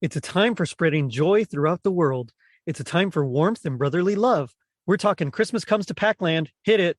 It's a time for spreading joy throughout the world. It's a time for warmth and brotherly love. We're talking Christmas Comes to Pac-Land. Hit it.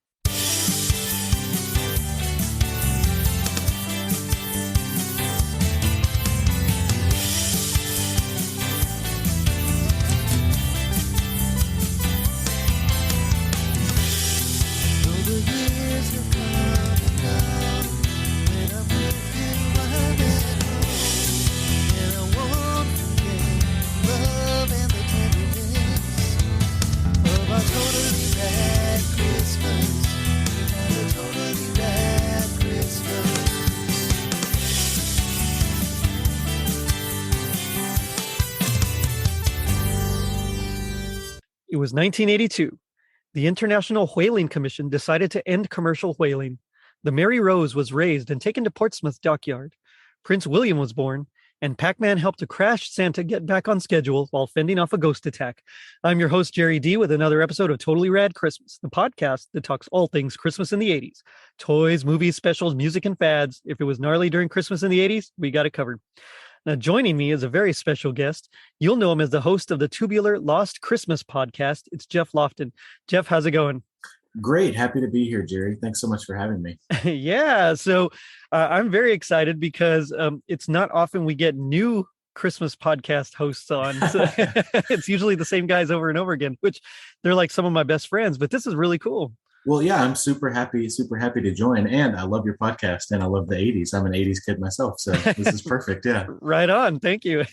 It was 1982. The International Whaling Commission decided to end commercial whaling. The Mary Rose was raised and taken to Portsmouth Dockyard. Prince William was born, and Pac-Man helped a crashed Santa get back on schedule while fending off a ghost attack. I'm your host, Jerry D, with another episode of Totally Rad Christmas, the podcast that talks all things Christmas in the 80s. Toys, movies, specials, music, and fads. If it was gnarly during Christmas in the 80s, we got it covered. Now, joining me is a very special guest. You'll know him as the host of the Tubular Lost Christmas podcast. It's Jeff Loftin. Jeff, how's it going? Great. Happy to be here, Jerry. Thanks so much for having me. Yeah. So I'm very excited because it's not often we get new Christmas podcast hosts on. So it's usually the same guys over and over again, which they're like some of my best friends, but this is really cool. Well, yeah, I'm super happy to join. And I love your podcast and I love the 80s. I'm an 80s kid myself. So this is perfect. Yeah. Right on. Thank you.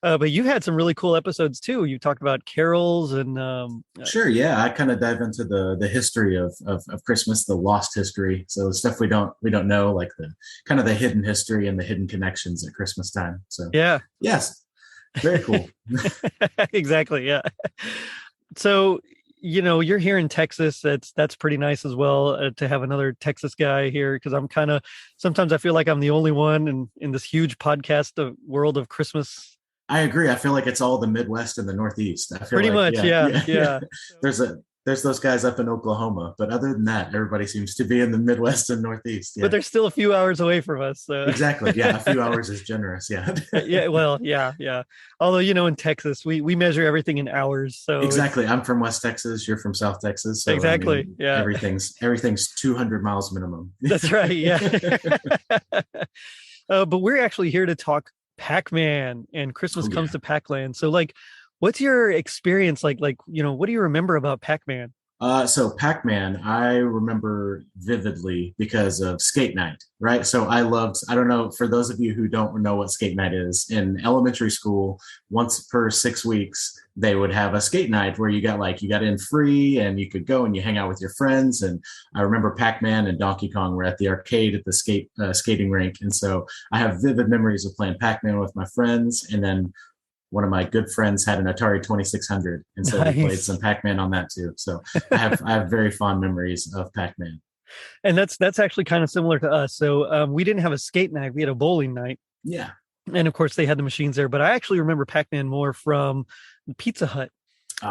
But you had some really cool episodes too. You talked about carols and sure. Yeah. I kind of dive into the history of Christmas, the lost history. So stuff we don't know, like the kind of the hidden history and the hidden connections at Christmas time. So yeah. Yes. Very cool. Exactly. Yeah. So, you know, you're here in Texas. That's pretty nice as well to have another Texas guy here, because I'm kind of, sometimes I feel like I'm the only one in this huge podcast world of Christmas. I agree. I feel like it's all the Midwest and the Northeast. I feel pretty like, much. Yeah. There's those guys up in Oklahoma, but other than that, everybody seems to be in the Midwest and Northeast. Yeah. But they're still a few hours away from us. So. Exactly. Yeah. A few hours is generous. Yeah. Yeah. Well, yeah. Although, you know, in Texas, we measure everything in hours. So exactly. I'm from West Texas. You're from South Texas. So exactly. I mean, yeah. Everything's 200 miles minimum. That's right. Yeah. But we're actually here to talk Pac-Man and Christmas Comes to Pac-Land. So like, what's your experience like, you know, what do you remember about Pac-Man? So Pac-Man, I remember vividly because of skate night, right? So I don't know, for those of you who don't know what skate night is, in elementary school, once per 6 weeks, they would have a skate night where you got in free and you could go and you hang out with your friends. And I remember Pac-Man and Donkey Kong were at the arcade at the skating rink. And so I have vivid memories of playing Pac-Man with my friends. And then one of my good friends had an Atari 2600, and so nice. We played some Pac-Man on that too. So I have very fond memories of Pac-Man. And that's actually kind of similar to us. So we didn't have a skate night; we had a bowling night. Yeah, and of course they had the machines there. But I actually remember Pac-Man more from Pizza Hut.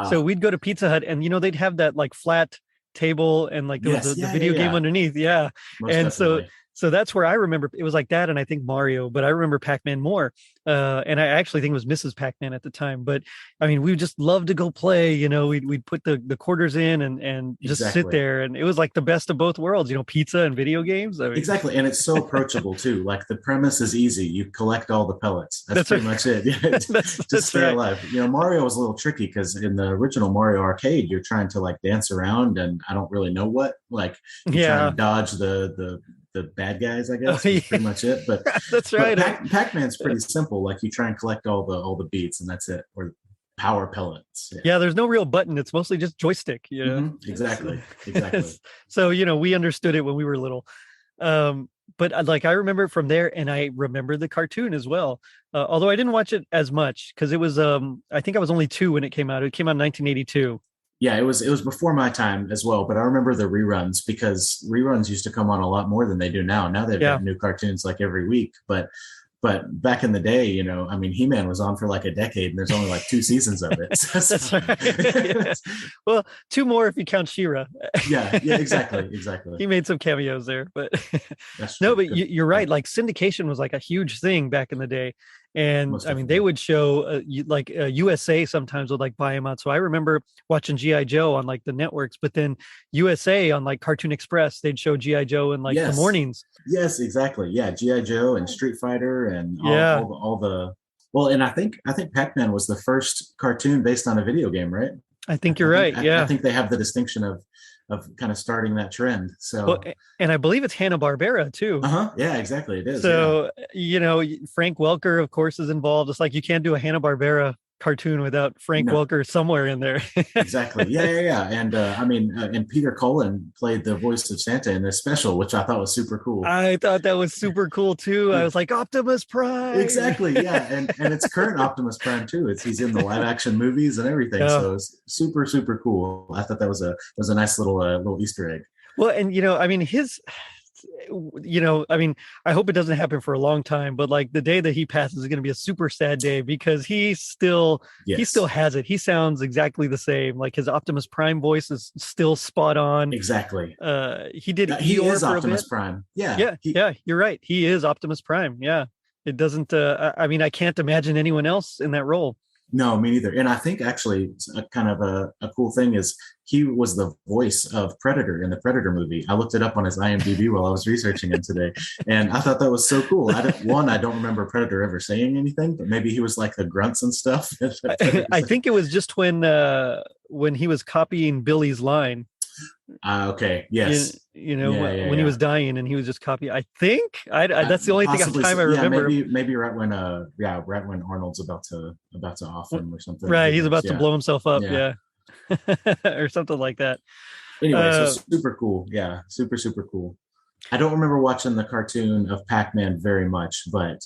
So we'd go to Pizza Hut, and you know they'd have that like flat table, and like there was the video game underneath. Yeah, most and definitely. So that's where I remember it was like that, and I think Mario, but I remember Pac-Man more. And I actually think it was Mrs. Pac-Man at the time. But I mean, we just loved to go play. You know, we'd put the quarters in and just sit there, and it was like the best of both worlds. You know, pizza and video games. I mean, exactly, and it's so approachable too. Like the premise is easy. You collect all the pellets. That's pretty much it. Yeah, just stay alive. You know, Mario was a little tricky because in the original Mario arcade, you're trying to like dance around, and I don't really know what. Like you try and dodge the bad guys, I guess. That's pretty much it. But that's right. But Pac-Man's pretty simple. Like you try and collect all the beats, and that's it. Or power pellets. Yeah, there's no real button. It's mostly just joystick. You know? Mm-hmm. Exactly. So you know, we understood it when we were little. But like I remember it from there, and I remember the cartoon as well. Although I didn't watch it as much because it was I think I was only 2 when it came out. It came out in 1982. Yeah, it was before my time as well, but I remember the reruns because reruns used to come on a lot more than they do now. Now they've got new cartoons like every week, but back in the day, you know, I mean, He-Man was on for like a decade and there's only like 2 seasons of it. That's right. Well, 2 more if you count She-Ra. Yeah, exactly. He made some cameos there, but that's no, but you're right. Like syndication was like a huge thing back in the day. And Most I mean, they definitely. would show USA sometimes would like buy them out. So I remember watching GI Joe on like the networks, but then USA on like Cartoon Express, they'd show GI Joe in like the Yes. mornings. Yes, exactly. Yeah, GI Joe and Street Fighter and Yeah, all the well, and I think Pac-Man was the first cartoon based on a video game, right? I think you're right. I Yeah. think they have the distinction of kind of starting that trend. Well, So, and I believe it's Hanna-Barbera too. uh-huh. Yeah, exactly. It is. Yeah. So, Frank Welker, of course, is involved. It's like you can't do a Hanna-Barbera cartoon without Frank No, Welker somewhere in there. exactly. Yeah, yeah, yeah. And I mean, and Peter Cullen played the voice of Santa in this special, which I thought was super cool. I thought that was super cool too. I was like, Optimus Prime. Exactly. Yeah, and it's current Optimus Prime too. He's in the live action movies and everything. Yeah. So it's super cool. I thought that was a nice little Easter egg. Well, and I mean, I mean, I hope it doesn't happen for a long time, but like the day that he passes is going to be a super sad day because he still Yes, has it. He sounds exactly the same. Like his Optimus Prime voice is still spot on. exactly. He did He Eeyore is for a Optimus bit. Prime. Yeah. Yeah, yeah, you're right. He is Optimus Prime. Yeah. It doesn't I mean, I can't imagine anyone else in that role. No, me neither. And I think actually a kind of a cool thing is he was the voice of Predator in the Predator movie. I looked it up on his IMDb while I was researching him today, and I thought that was so cool. I don't remember Predator ever saying anything, but maybe he was like the grunts and stuff. I think it was just when he was copying Billy's line. Okay. Yes. Yeah, yeah, When he yeah. was dying and he was just copying. I think that's the only Possibly. time I Yeah. remember him. Maybe right when right when Arnold's about to off him or something. Right, he's about to Yeah. blow himself up. Yeah. Yeah, or something like that. Anyway, so Uh, super cool. Yeah. Super cool. I don't remember watching the cartoon of Pac-Man very much, right.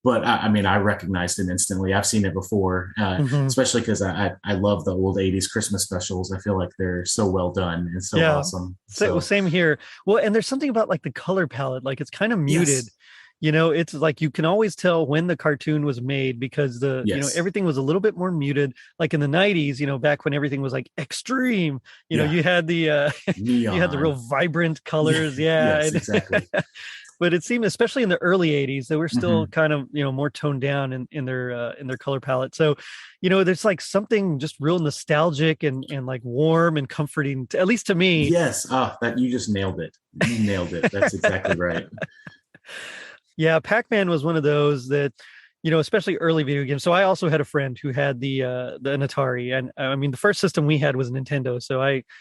but I mean, I recognized him instantly. I've seen it before, Mhm. especially because I love the old '80s Christmas specials. I feel like they're so well done and so Yeah. awesome. Well, So same here. Well, and there's something about like the color palette, like it's kind of muted. yes, It's like you can always tell when the cartoon was made because yes, everything was a little bit more muted. Like in the 90s, back when everything was like extreme, yeah, you had the you had the real neon. vibrant Yeah, colors. Yeah. yes, exactly. But it seemed, especially in the early 80s, they were still Hmm. kind of, more toned down in their color palette. So, there's like something just real nostalgic and like warm and comforting, at least to me. Yes. Oh, that you just nailed it. You nailed it. That's exactly right. Yeah, Pac-Man was one of those that, especially early video games. So I also had a friend who had an Atari, and I mean the first system we had was a Nintendo. So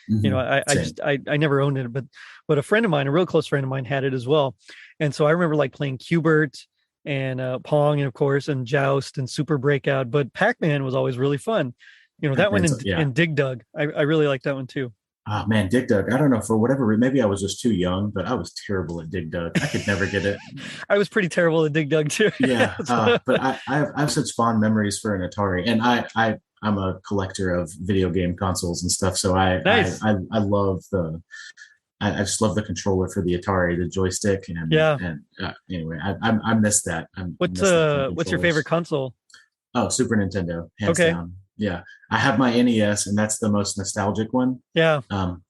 Hmm. I Same. just I never owned it, but a friend of mine, a real close friend of mine, had it as well. And so I remember like playing Cubert and Pong, and of course, and Joust and Super Breakout. But Pac-Man was always really fun. That one Yeah. and Dig Dug. I really like that one too. Oh man, Dig Dug. I don't know for whatever maybe I was just too young, but I was terrible at Dig Dug. I could never get it. I was pretty terrible at Dig Dug too. Yeah, So, but I have such fond memories for an Atari, and I'm a collector of video game consoles and stuff. So nice. I love I just love the controller for the Atari, the joystick, Yeah. and anyway, I miss that. I miss that kind of What's your favorite controllers. console? Oh, Super Nintendo, hands Okay. down. Yeah, I have my NES, and that's the most nostalgic one. Yeah. Um,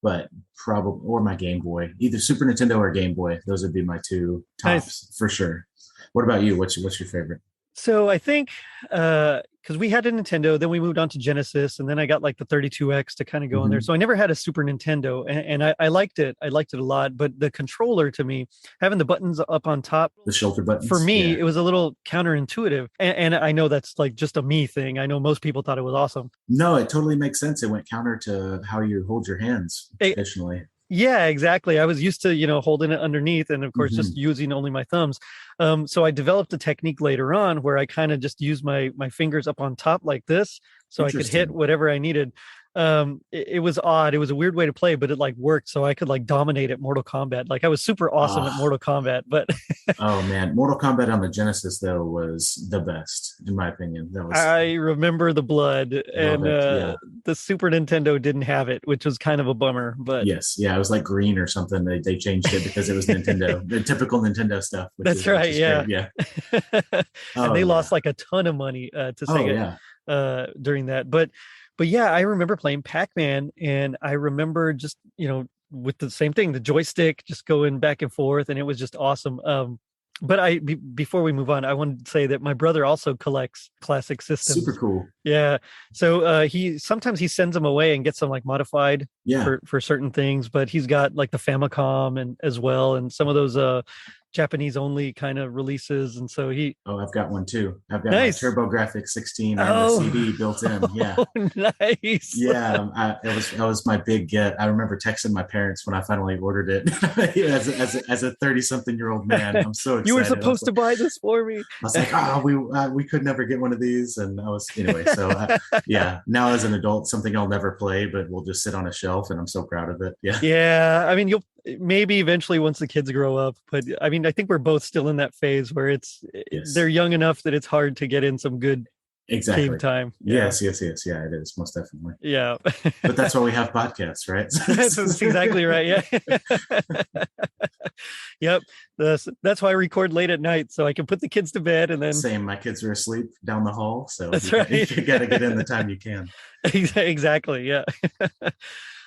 but probably or my Game Boy, either Super Nintendo or Game Boy. Those would be my two Nice. tops for sure. What about you? What's your favorite? So I think because we had a Nintendo, then we moved on to Genesis, and then I got like the 32X to kind of go in there. Mhm. So I never had a Super Nintendo, and I liked it. I liked it a lot. But the controller to me, having the buttons up on top, The shoulder for buttons. me, Yeah. it was a little counterintuitive. And I know that's like just a me thing. I know most people thought it was awesome. No, it totally makes sense. It went counter to how you hold your hands It, traditionally. Yeah, exactly. I was used to, holding it underneath and of course just Mhm. using only my thumbs. So I developed a technique later on where I kind of just used my fingers up on top like this so I could hit Interesting. whatever I needed. It was odd. It was a weird way to play, but it like worked. So I could like dominate at Mortal Kombat. Like I was super awesome at Oh, Mortal Kombat, but oh man, Mortal Kombat on the Genesis though was the best in my opinion. That was I remember the blood love and it. Yeah. the Super Nintendo didn't have it, which was kind of a bummer, but Yes. Yeah. It was like green or something. They changed it because it was Nintendo, the typical Nintendo stuff, that's which right. is Yeah. great. Yeah. And Oh they yeah. lost like a ton of money to Oh Sega yeah. during that. But yeah, I remember playing Pac-Man, and I remember just with the same thing, the joystick just going back and forth, and it was just awesome. But before we move on, I wanted to say that my brother also collects classic systems. Super cool. Yeah. So he sometimes he sends them away and gets them like modified for certain things, but he's got like the Famicom and as well, and some of those Japanese only kind of releases. And so I've got one too. I've got nice. my TurboGrafx 16 and the CD built in. Yeah. Oh, nice. Yeah. That was my big get. I remember texting my parents when I finally ordered it as a 30-something-year-old man. I'm so excited. You were supposed to buy this for me. I was like, we could never get one of these. And anyway. So now as an adult, something I'll never play, but will just sit on a shelf, and I'm so proud of it. Yeah. Yeah. I mean, you'll maybe eventually once the kids grow up, but I mean, I think we're both still in that phase where they're young enough that it's hard to get in some good game time. Yes. Yeah, it is most definitely. Yeah. But that's why we have podcasts, right? That's exactly right. Yeah. Yep. That's why I record late at night, so I can put the kids to bed and then. Same. My kids are asleep down the hall, so that's right. You got to get in the time you can. Exactly. Yeah.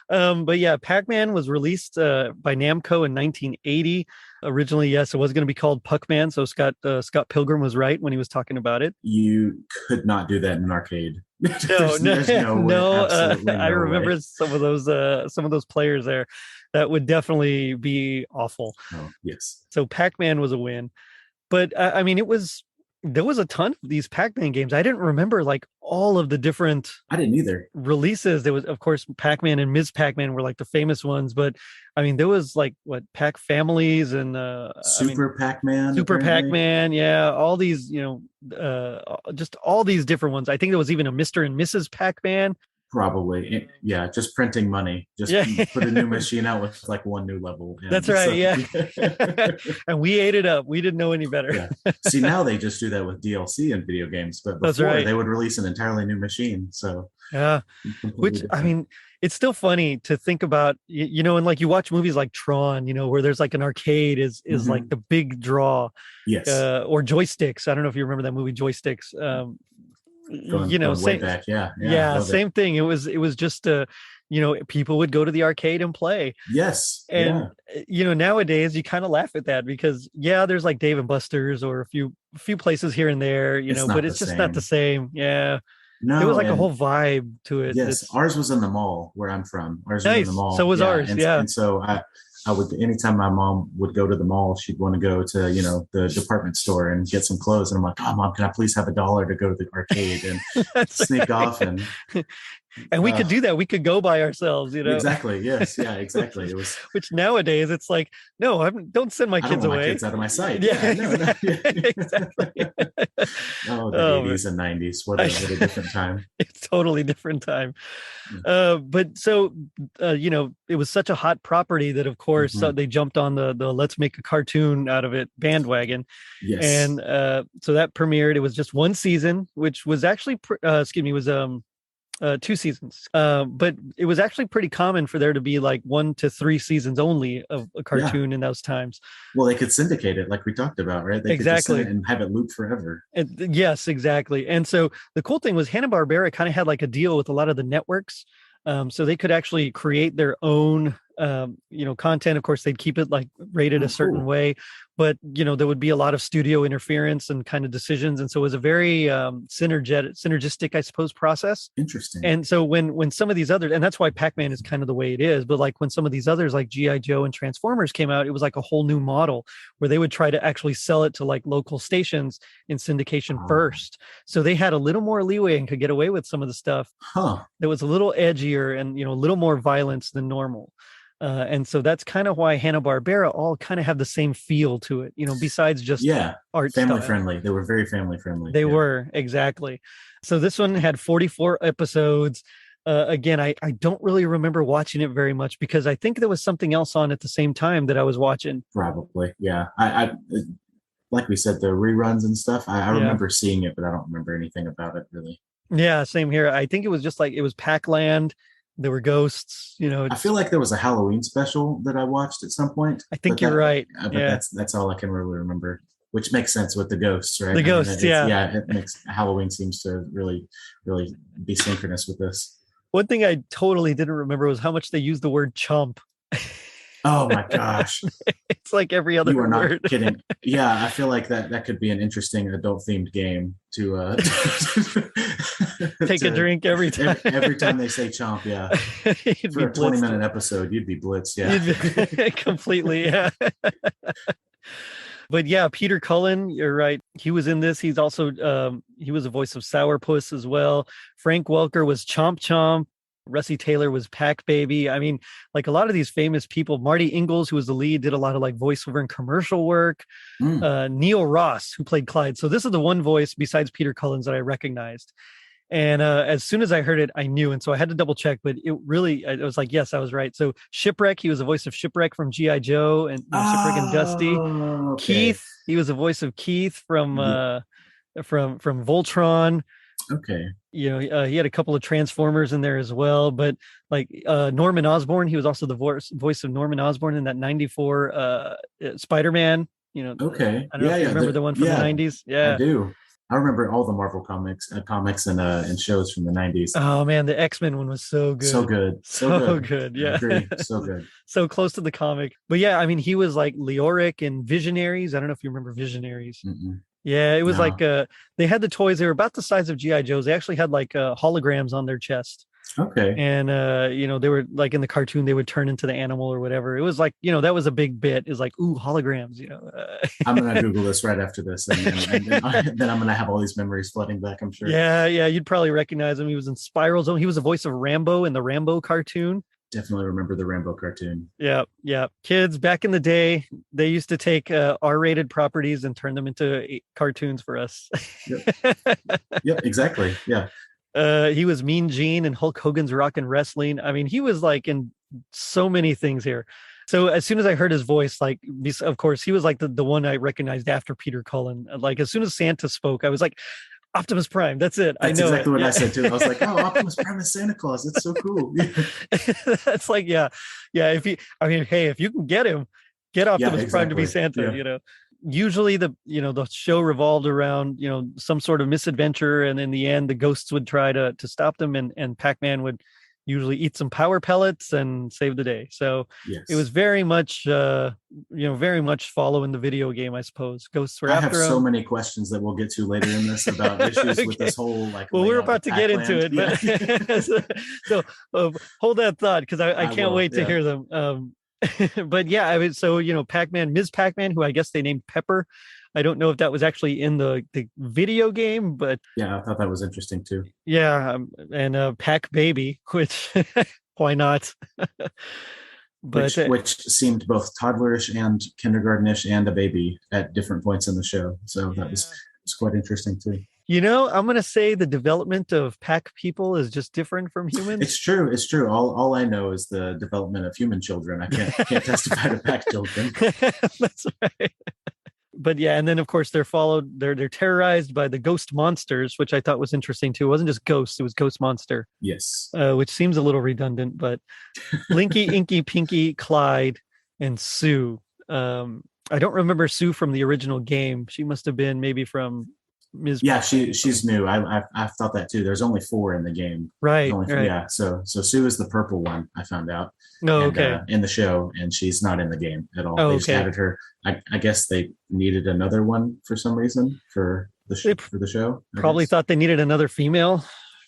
But yeah, Pac-Man was released by Namco in 1980. Originally, yes, it was going to be called Puck-Man. So Scott Pilgrim was right when he was talking about it. You could not do that in an arcade. No. I remember some of those players there. That would definitely be awful. Oh, yes. So Pac-Man was a win, but I mean, there was a ton of these Pac-Man games. I didn't remember like all of the different. I didn't either. Releases. There was, of course, Pac-Man and Ms. Pac-Man were like the famous ones, but I mean, there was like Pac Families and Super Pac-Man. Yeah, all these, just all these different ones. I think there was even a Mr. and Mrs. Pac-Man. Probably. Yeah, just printing money. Just put a new machine out with like one new level. That's right. Yeah. And we ate it up. We didn't know any better. Yeah. See, now they just do that with DLC in video games, but before they would release an entirely new machine. So yeah, which I mean, it's still funny to think about, and like you watch movies like Tron, where there's like an arcade is like the big draw. Yes. Or Joysticks. I don't know if you remember that movie Joysticks. Going way back. Yeah, same thing. It was just people would go to the arcade and play. Yes. And nowadays you kind of laugh at that because there's like Dave and Buster's or a few places here and there, but it's just not the same. Yeah. No, there was like a whole vibe to it. Yes, ours was in the mall where I'm from. Ours was in the mall. So was ours. And so I would, anytime my mom would go to the mall, she'd want to go to, the department store and get some clothes. And I'm like, oh, Mom, can I please have $1 to go to the arcade and sneak off? And we could do that. We could go by ourselves, Exactly. Yes. Yeah, exactly. It was. Which nowadays it's like, no, don't send my kids away. My kids out of my sight. Yeah, exactly. Oh, the 80s and 90s. What a different time. It's totally different time. But so, it was such a hot property that, of course, they jumped on the let's make a cartoon out of it bandwagon. Yes. And so that premiered. It was just one season, which was actually, was 2 seasons. But it was actually pretty common for there to be like 1 to 3 seasons only of a cartoon in those times. Well, they could syndicate it like we talked about, right? They could just send it and have it loop forever. Yes, exactly. And so the cool thing was Hanna-Barbera kind of had like a deal with a lot of the networks. So they could actually create their own content. Of course, they'd keep it like rated a certain way, but there would be a lot of studio interference and kind of decisions, and so it was a very synergistic, I suppose, process. Interesting. And so when some of these others, and that's why Pac-Man is kind of the way it is, but like when some of these others like G.I. Joe and Transformers came out, it was like a whole new model where they would try to actually sell it to like local stations in syndication first. So they had a little more leeway and could get away with some of the stuff that was a little edgier and a little more violence than normal. And so that's kind of why Hanna-Barbera all kind of have the same feel to it, besides just art family style. Friendly. They were very family friendly. They were, exactly. So this one had 44 episodes. Again, I don't really remember watching it very much because I think there was something else on at the same time that I was watching. Probably. Yeah. I like we said, the reruns and stuff. I remember seeing it, but I don't remember anything about it really. Yeah, same here. I think it was just like, it was Pac-Land. There were ghosts, I feel like there was a Halloween special that I watched at some point. I think you're right. But that's all I can really remember, which makes sense with the ghosts, right? The ghosts, it makes Halloween seems to really, really be synchronous with this. One thing I totally didn't remember was how much they used the word chomp. Oh my gosh. It's like every other You are not word. kidding. Yeah, I feel like that could be an interesting adult themed game to Take a drink every time. every time they say chomp, yeah. You'd For be a 20-minute blitzed. episode, you'd be blitzed, yeah. You'd be completely, yeah. But yeah, Peter Cullen, you're right. He was in this. He's also he was a voice of Sourpuss as well. Frank Welker was Chomp Chomp. Russie Taylor was Pac Baby. I mean, like a lot of these famous people. Marty Ingalls, who was the lead, did a lot of like voiceover and commercial work. Neil Ross, who played Clyde. So this is the one voice besides Peter Cullen's that I recognized. And as soon as I heard it, I knew. And so I had to double check, but it was like, yes, I was right. So Shipwreck, he was the voice of Shipwreck from G.I. Joe and Shipwreck and Dusty. Okay. Keith, he was the voice of Keith from Voltron. Okay. You know, he had a couple of Transformers in there as well. But like Norman Osborn, he was also the voice of Norman Osborn in that 94 Spider-Man. You know, okay. I don't know if you remember the one from the 90s. Yeah, I do. I remember all the Marvel comics and shows from the 90s. Oh man, the X-Men one was so good. So good. Yeah. I agree. So good. So close to the comic. But yeah, I mean, he was like Leoric in Visionaries. I don't know if you remember Visionaries. Mm-mm. Yeah, it was like they had the toys. They were about the size of G.I. Joes. They actually had like holograms on their chest. Okay. And you know, they were like in the cartoon, they would turn into the animal or whatever. It was like, you know, that was a big bit. Is like, ooh, holograms, you know. I'm gonna Google this right after this, and then I'm gonna have all these memories flooding back, I'm sure. Yeah, you'd probably recognize him. He was in Spiral Zone. He was the voice of Rambo in the Rambo cartoon. Definitely remember the Rambo cartoon. Yeah. Kids back in the day, they used to take R-rated properties and turn them into cartoons for us. Yep, exactly. Yeah. He was Mean Gene in Hulk Hogan's Rockin' Wrestling. I mean, he was like in so many things here. So as soon as I heard his voice, like, of course, he was like the one I recognized after Peter Cullen. Like as soon as Santa spoke, I was like, Optimus Prime. That's it. That's I know exactly what I said too. I was like, oh, Optimus Prime is Santa Claus. It's so cool. That's like, yeah. If you can get him, get Optimus Prime to be Santa, you know. Usually the show revolved around, you know, some sort of misadventure. And in the end, the ghosts would try to stop them. And Pac-Man would usually eat some power pellets and save the day. So it was very much, very much following the video game, I suppose. Ghosts were after him. I have so many questions that we'll get to later in this about issues with this whole like. Well, we're about to get into it, but so hold that thought because I can't wait to hear them. But yeah, I mean, so Pac-Man, Ms. Pac-Man, who I guess they named Pepper. I don't know if that was actually in the video game, but yeah, I thought that was interesting too. Yeah, and Pac Baby, which why not? But which seemed both toddlerish and kindergartenish and a baby at different points in the show. So that was quite interesting too. You know, I'm going to say the development of Pac people is just different from humans. It's true. All I know is the development of human children. I can't testify to Pac children. That's right. But yeah, and then of course they're terrorized by the ghost monsters, which I thought was interesting too. It wasn't just ghosts, it was Ghost Monster. Yes. Which seems a little redundant, but Linky, Inky, Pinky, Clyde, and Sue. I don't remember Sue from the original game. She must have been maybe from Ms. Yeah, she's new. I thought that too. There's only 4 in the game. Right. Yeah. So Sue is the purple one, I found out. Oh, okay. In the show, and she's not in the game at all. Oh, they just added her. I guess they needed another one for some reason for the show. Probably thought they needed another female.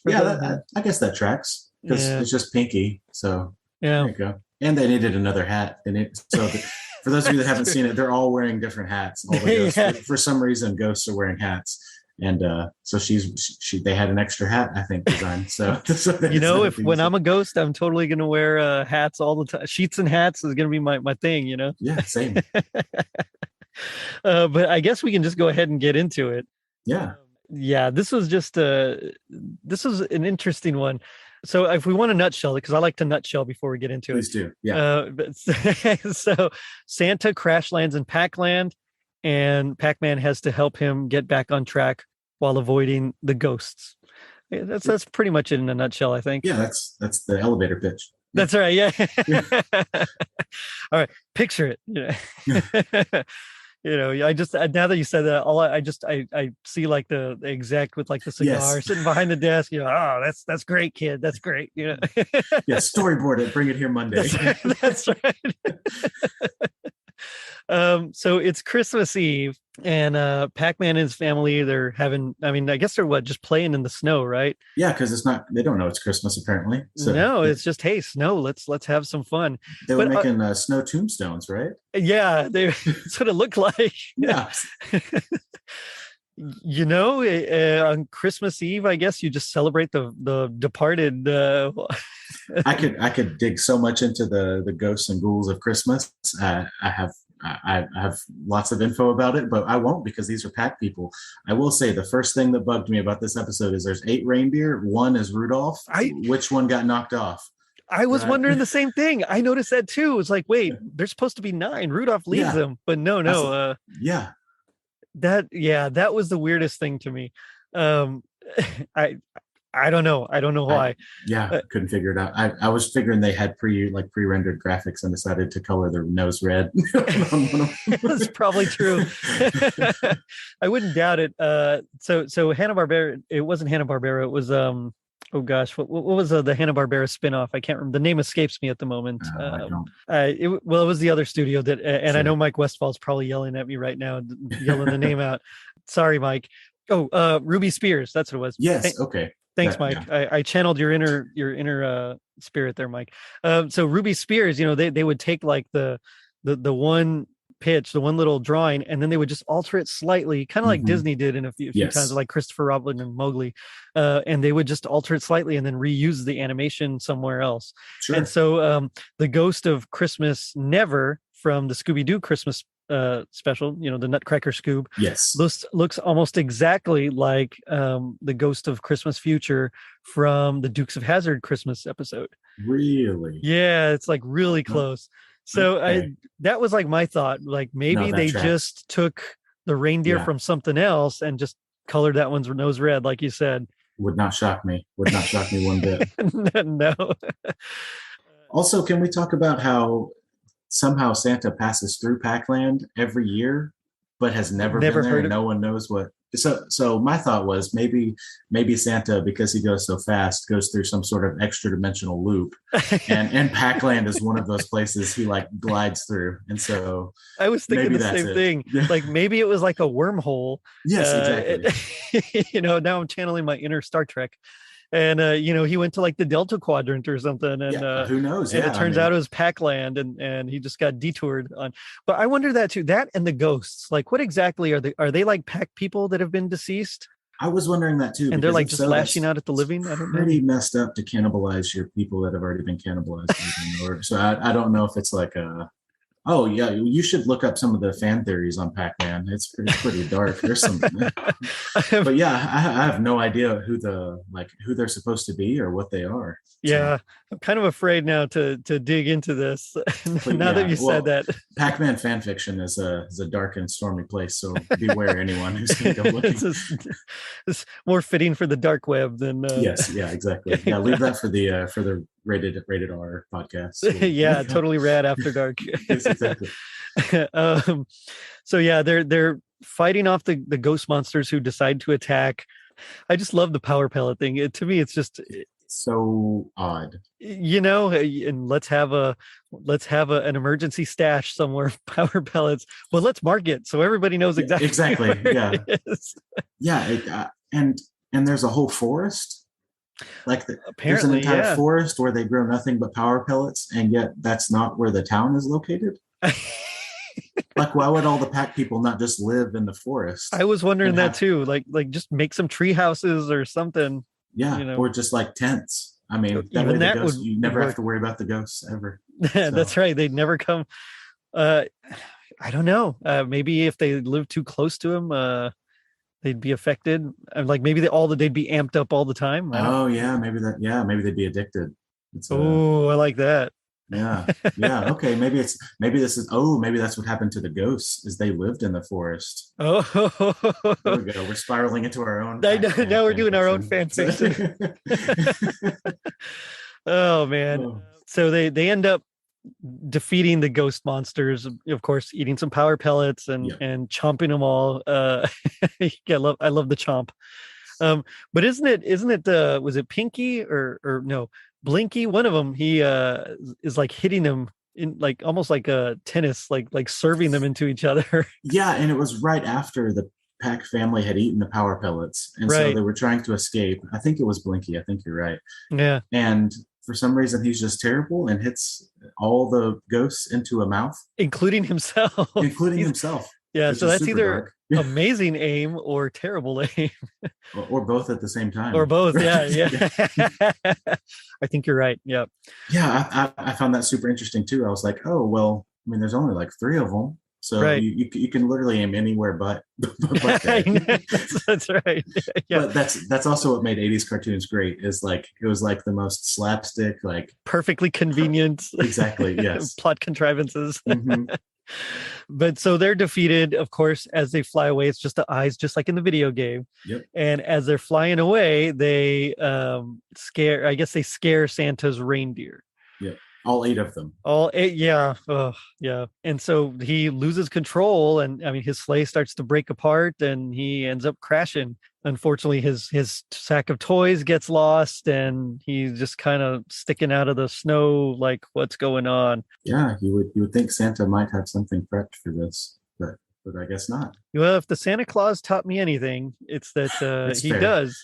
Yeah, I guess that tracks because it's just Pinky. So yeah, there you go. And they needed another hat. For those of you that haven't seen it, they're all wearing different hats. All the ghosts. For some reason, ghosts are wearing hats. And so they had an extra hat, I think, designed. So when I'm a ghost, I'm totally going to wear hats all the time. Sheets and hats is going to be my thing, you know? Yeah, same. But I guess we can just go ahead and get into it. Yeah. Yeah, this was an interesting one. So if we want to nutshell it, because I like to nutshell before we get into Please do. Yeah. So Santa crash lands in Pac-Land, and Pac-Man has to help him get back on track while avoiding the ghosts. That's pretty much it in a nutshell, I think. Yeah, that's the elevator pitch. That's right. Yeah. All right. Picture it. Yeah. I just now that you said that, I see like the exec with like the cigar Yes. sitting behind the desk. Oh, that's great, kid. That's great. Yeah, storyboard it. Bring it here Monday. That's right. So it's Christmas Eve, and Pac-Man and his family, they're having, I guess they're just playing in the snow, right? Yeah, because they don't know it's Christmas apparently. So no, it's just, hey, snow, let's have some fun. they were making snow tombstones, right? Yeah, that's what it looked like. Yeah. On Christmas Eve, I guess you just celebrate the departed. I could dig so much into the ghosts and ghouls of Christmas. I have lots of info about it, but I won't because these are Pac people. I will say the first thing that bugged me about this episode is there's 8 reindeer. One is Rudolph. Which one got knocked off? I was wondering the same thing. I noticed that too. It's like, wait, there's supposed to be 9. Rudolph leads them, but no. That was the weirdest thing to me. I don't know. I don't know why. Couldn't figure it out. I was figuring they had pre-rendered graphics and decided to color their nose red. That's probably true. I wouldn't doubt it. So Hanna-Barbera, it wasn't Hanna-Barbera. It was oh gosh, what was the Hanna-Barbera spinoff? I can't remember. The name escapes me at the moment. It was the other studio that, and sure. I know Mike Westfall's probably yelling at me right now, yelling the name out. Sorry, Mike. Oh, Ruby Spears. That's what it was. Yes. Okay. Thanks, Mike. Yeah. I channeled your inner spirit there, Mike. So Ruby Spears, they would take like the one pitch, the one little drawing, and then they would just alter it slightly, kind of like Disney did in a few times, like Christopher Robin and Mowgli, and they would just alter it slightly and then reuse the animation somewhere else. Sure. And so the Ghost of Christmas Never from the Scooby-Doo Christmas special, the Nutcracker Scoob, looks almost exactly like the Ghost of Christmas Future from the Dukes of Hazzard Christmas episode. Really? Yeah, it's like really close. So that was like my thought, like maybe they just took the reindeer from something else and just colored that one's nose red, like you said. Would not shock me one bit. No. Also, can we talk about how somehow Santa passes through Pac-Land every year, but has never been there, and no one knows what. So my thought was maybe Santa, because he goes so fast, goes through some sort of extra dimensional loop, and Pac-Land is one of those places he like glides through. And so I was thinking the same thing. Like maybe it was like a wormhole. Yes, exactly. Now I'm channeling my inner Star Trek. And he went to like the Delta Quadrant or something, and who knows? And it turns out it was Pac-Land, and he just got detoured on. But I wonder that too. That and the ghosts, like, what exactly are they? Are they like Pac people that have been deceased? I was wondering that too. And they're like just lashing out at the living. I don't know. Pretty messed up to cannibalize your people that have already been cannibalized. So I don't know if it's like a. Oh yeah, you should look up some of the fan theories on Pac-Man. It's pretty dark. There's some, but yeah, I have no idea who they're supposed to be or what they are. Yeah, I'm kind of afraid now to dig into this. Now that you said that, Pac-Man fan fiction is a dark and stormy place. So beware anyone who's going to go looking. It's more fitting for the dark web than. Yes, yeah, exactly. Yeah, leave that for the rated R podcast. Yeah, totally rad after dark. Yes, exactly. So yeah, they're fighting off the ghost monsters who decide to attack. I just love the power pellet thing. To me, it's just so odd. And let's have an emergency stash somewhere of power pellets. Well, let's mark it so everybody knows exactly. Yeah. Yeah, and there's a whole forest. Like there's an entire forest where they grow nothing but power pellets, and yet that's not where the town is located. Like, why would all the Pac people not just live in the forest? I was wondering that too. Like just make some tree houses or something. Yeah, or just like tents. I mean, you never have to worry about the ghosts ever. That's right. They'd never come. I don't know. Maybe if they live too close to him, they'd be affected. Like maybe they'd be amped up all the time. Maybe they'd be addicted. I like that. Yeah. Okay. Maybe that's what happened to the ghosts, is they lived in the forest. Oh, there we go. We're spiraling into our own. Now we're doing our own fan fiction. Oh man. So they end up defeating the ghost monsters, of course, eating some power pellets and chomping them all. Yeah, I love the chomp. But isn't it was it Pinky or no, Blinky? One of them, he is like hitting them in like almost like a tennis, like serving them into each other. Yeah, and it was right after the Pack family had eaten the power pellets, and so Right. they were trying to escape. I think it was Blinky. I think you're right. Yeah, And for some reason, he's just terrible and hits all the ghosts into a mouth, including himself. including himself. Yeah, Which so is that's super either dark. amazing aim or terrible aim. Or both at the same time. Or both. Yeah. I think you're right. Yeah. Yeah, I found that super interesting too. I was like, oh well, I mean, there's only like 3 of them, so Right. you can literally aim anywhere but That's right. Yeah. But that's also what made 80s cartoons great, is like it was like the most slapstick, like Perfectly convenient. exactly, yes. Plot contrivances. Mhm. But so they're defeated, of course, as they fly away. It's just the eyes, just like in the video game. Yep. And as they're flying away, they scare Santa's reindeer. Yep. All 8 of them. All 8, yeah. Oh, yeah. And so he loses control, and I mean his sleigh starts to break apart and he ends up crashing. Unfortunately, his sack of toys gets lost and he's just kind of sticking out of the snow like, what's going on? Yeah, you would think Santa might have something prepped for this, but I guess not. Well, if the Santa Claus taught me anything, it's that he fair. does.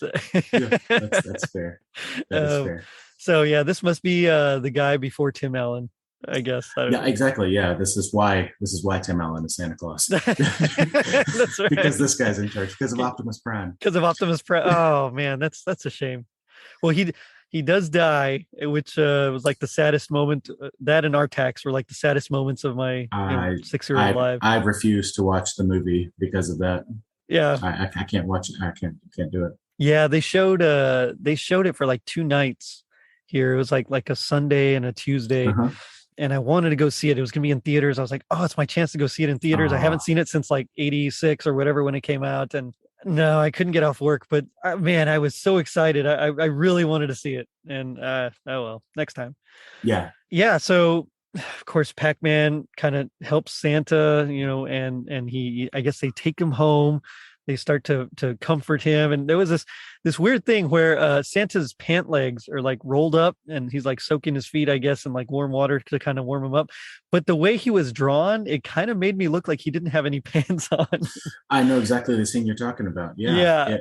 Yeah, that's fair. That is fair. So yeah, this must be the guy before Tim Allen, I guess. I don't know. Exactly. Yeah, this is why Tim Allen is Santa Claus. That's right. Because this guy's in charge, because of Optimus Prime. Because of Optimus Prime. Oh man, that's a shame. Well, he does die, which was like the saddest moment. That and Artax were like the saddest moments of my 6-year-old life. I refuse to watch the movie because of that. Yeah, I can't watch it. I can't do it. Yeah, they showed it for like 2 nights here. It was like a Sunday and a Tuesday. Uh-huh. And I wanted to go see it. It was going to be in theaters. I was like, oh, it's my chance to go see it in theaters. I haven't seen it since like 86 or whatever when it came out. And no, I couldn't get off work. But man, I was so excited. I really wanted to see it. And oh well, next time. Yeah. Yeah. So of course, Pac-Man kind of helps Santa, and he, I guess they take him home. They start to comfort him, and there was this weird thing where Santa's pant legs are like rolled up, and he's like soaking his feet, I guess, in like warm water to kind of warm him up. But the way he was drawn, it kind of made me look like he didn't have any pants on. I know exactly the scene you're talking about. Yeah.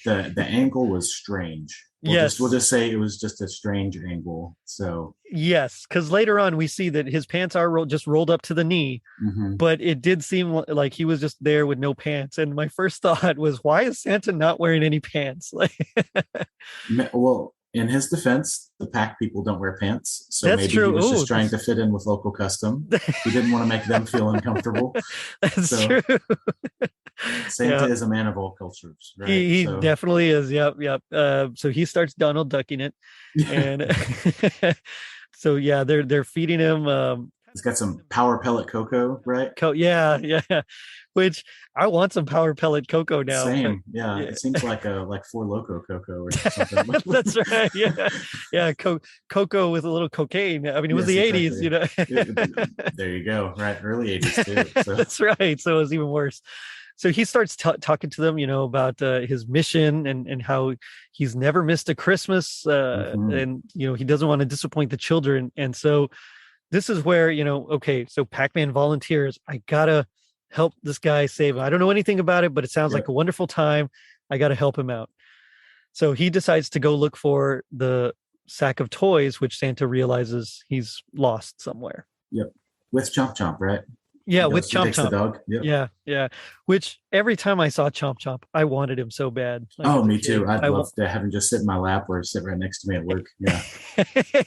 The angle was strange. We'll just say it was just a strange angle. So yes, because later on we see that his pants are just rolled up to the knee, but it did seem like he was just there with no pants. And my first thought was, why is Santa not wearing any pants? Like, well, in his defense, the Pac people don't wear pants, so that's maybe true. he was just trying to fit in with local custom. He didn't want to make them feel uncomfortable. That's true. Santa is a man of all cultures, right? He definitely is. Yep. So he starts Donald ducking it, and so yeah, they're feeding him. He's got some power pellet cocoa, right? Yeah. Which I want some power pellet cocoa now. Same, yeah. It seems like Four Loko cocoa or something. That's right. Yeah. Cocoa with a little cocaine. I mean, it was the exactly. 80s, There you go. Right, early 80s too. So. That's right. So it was even worse. So he starts talking to them, about his mission and how he's never missed a Christmas, and he doesn't want to disappoint the children. And so this is where okay, so Pac-Man volunteers. I gotta help this guy save him. I don't know anything about it, but it sounds like a wonderful time. I gotta help him out. So he decides to go look for the sack of toys, which Santa realizes he's lost somewhere. Yep, with Chomp, right? Yeah, with Chomp. The dog. Yep. Yeah. Which every time I saw Chomp, I wanted him so bad. Me too. I'd love to have him just sit in my lap or sit right next to me at work. Yeah.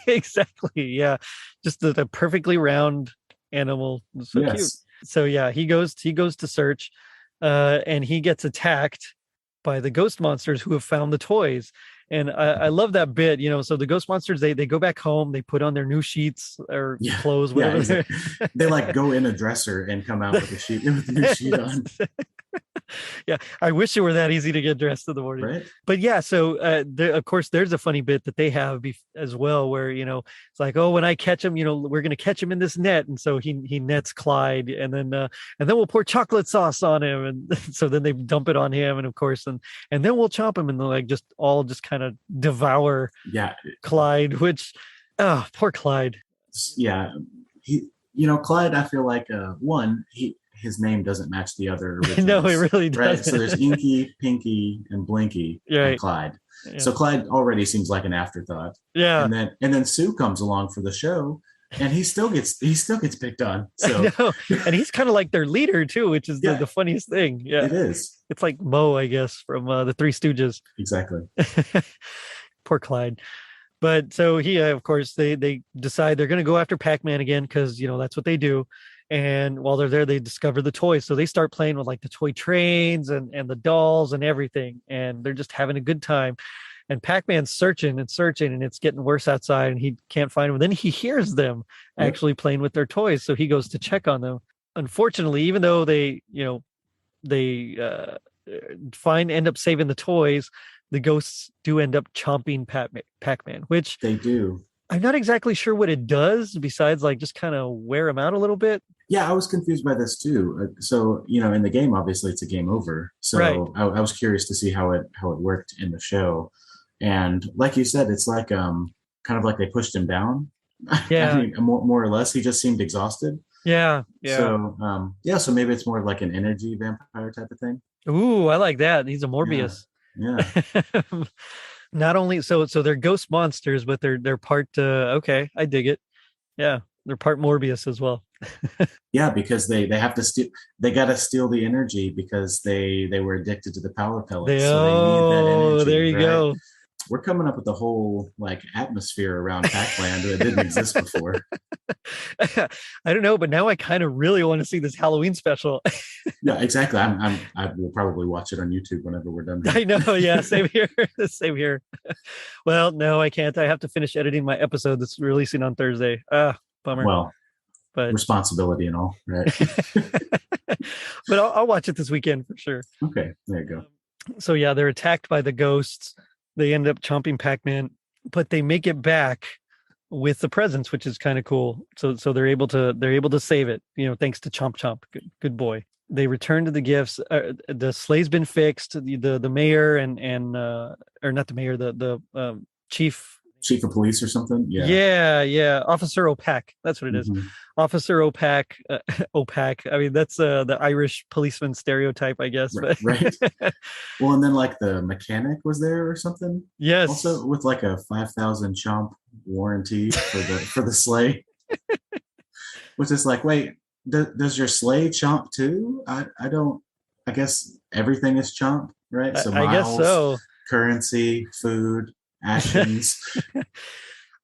Exactly. Yeah. Just the perfectly round animal. So cute. So yeah, he goes to search, and he gets attacked by the ghost monsters who have found the toys. And I love that bit, so the ghost monsters, they go back home, they put on their new sheets or clothes, whatever. Exactly. They like go in a dresser and come out with a new sheet on. Yeah, I wish it were that easy to get dressed in the morning. Right? But yeah, so of course, there's a funny bit that they have as well, where it's like, oh, when I catch him, we're gonna catch him in this net, and so he nets Clyde, and then we'll pour chocolate sauce on him, and so then they dump it on him, and of course, and then we'll chomp him, and they'll like just kind of devour Yeah. Clyde, which, oh, poor Clyde. Yeah. Clyde, I feel like his name doesn't match the other originals. No, it really right? doesn't. So there's Inky, Pinky, and Blinky, Right. and Clyde. Yeah. So Clyde already seems like an afterthought. Yeah. And then Sue comes along for the show, and he still gets picked on. So I know. And he's kind of like their leader too, which is Yeah. the funniest thing. Yeah, it is. it's like Mo, I guess, from the Three Stooges. Exactly. Poor Clyde. But so of course, they decide they're going to go after Pac-Man again because that's what they do. And while they're there, they discover the toys. So they start playing with like the toy trains and the dolls and everything. And they're just having a good time. And Pac-Man's searching and searching, and it's getting worse outside, and he can't find them. And then he hears them actually playing with their toys. So he goes to check on them. Unfortunately, even though they end up saving the toys, the ghosts do end up chomping Pac-Man, which They do. I'm not exactly sure what it does besides like just kind of wear him out a little bit. Yeah, I was confused by this too. So in the game, obviously it's a game over. So Right. I was curious to see how it worked in the show. And like you said, it's like kind of like they pushed him down. Yeah. I mean, more or less, he just seemed exhausted. Yeah. So so maybe it's more like an energy vampire type of thing. Ooh, I like that. He's a Morbius. Yeah. Not only so they're ghost monsters, but they're part okay, I dig it. Yeah, they're part Morbius as well. Yeah, because they have to steal. They got to steal the energy because they were addicted to the power pellets. So they need that energy. There you go. We're coming up with a whole like atmosphere around Pac-Land that didn't exist before. I don't know, but now I kind of really want to see this Halloween special. Yeah, exactly. I will probably watch it on YouTube whenever we're done. I know. Yeah, same here. Same here. Well, no, I can't. I have to finish editing my episode that's releasing on Thursday. Bummer. Well, but responsibility and all, right? but I'll watch it this weekend for sure. Okay, there you go. So yeah, they're attacked by the ghosts. They end up chomping Pac-Man, but they make it back with the presents, which is kind of cool. So they're able to save it, thanks to Chomp Chomp. Good boy. They return to the gifts. The sleigh's been fixed. The mayor and or not the mayor, the chief of police or something. Yeah. Officer Opac. That's what it is. Mhm. Officer Opac. Opac. I mean, that's the Irish policeman stereotype, I guess. Right. Well, and then like the mechanic was there or something. Yes. Also with like a 5,000 chomp warranty for the sleigh, which is like, wait, does your sleigh chomp too? I don't. I guess everything is chomp, right? So I guess so. Currency, food, actions.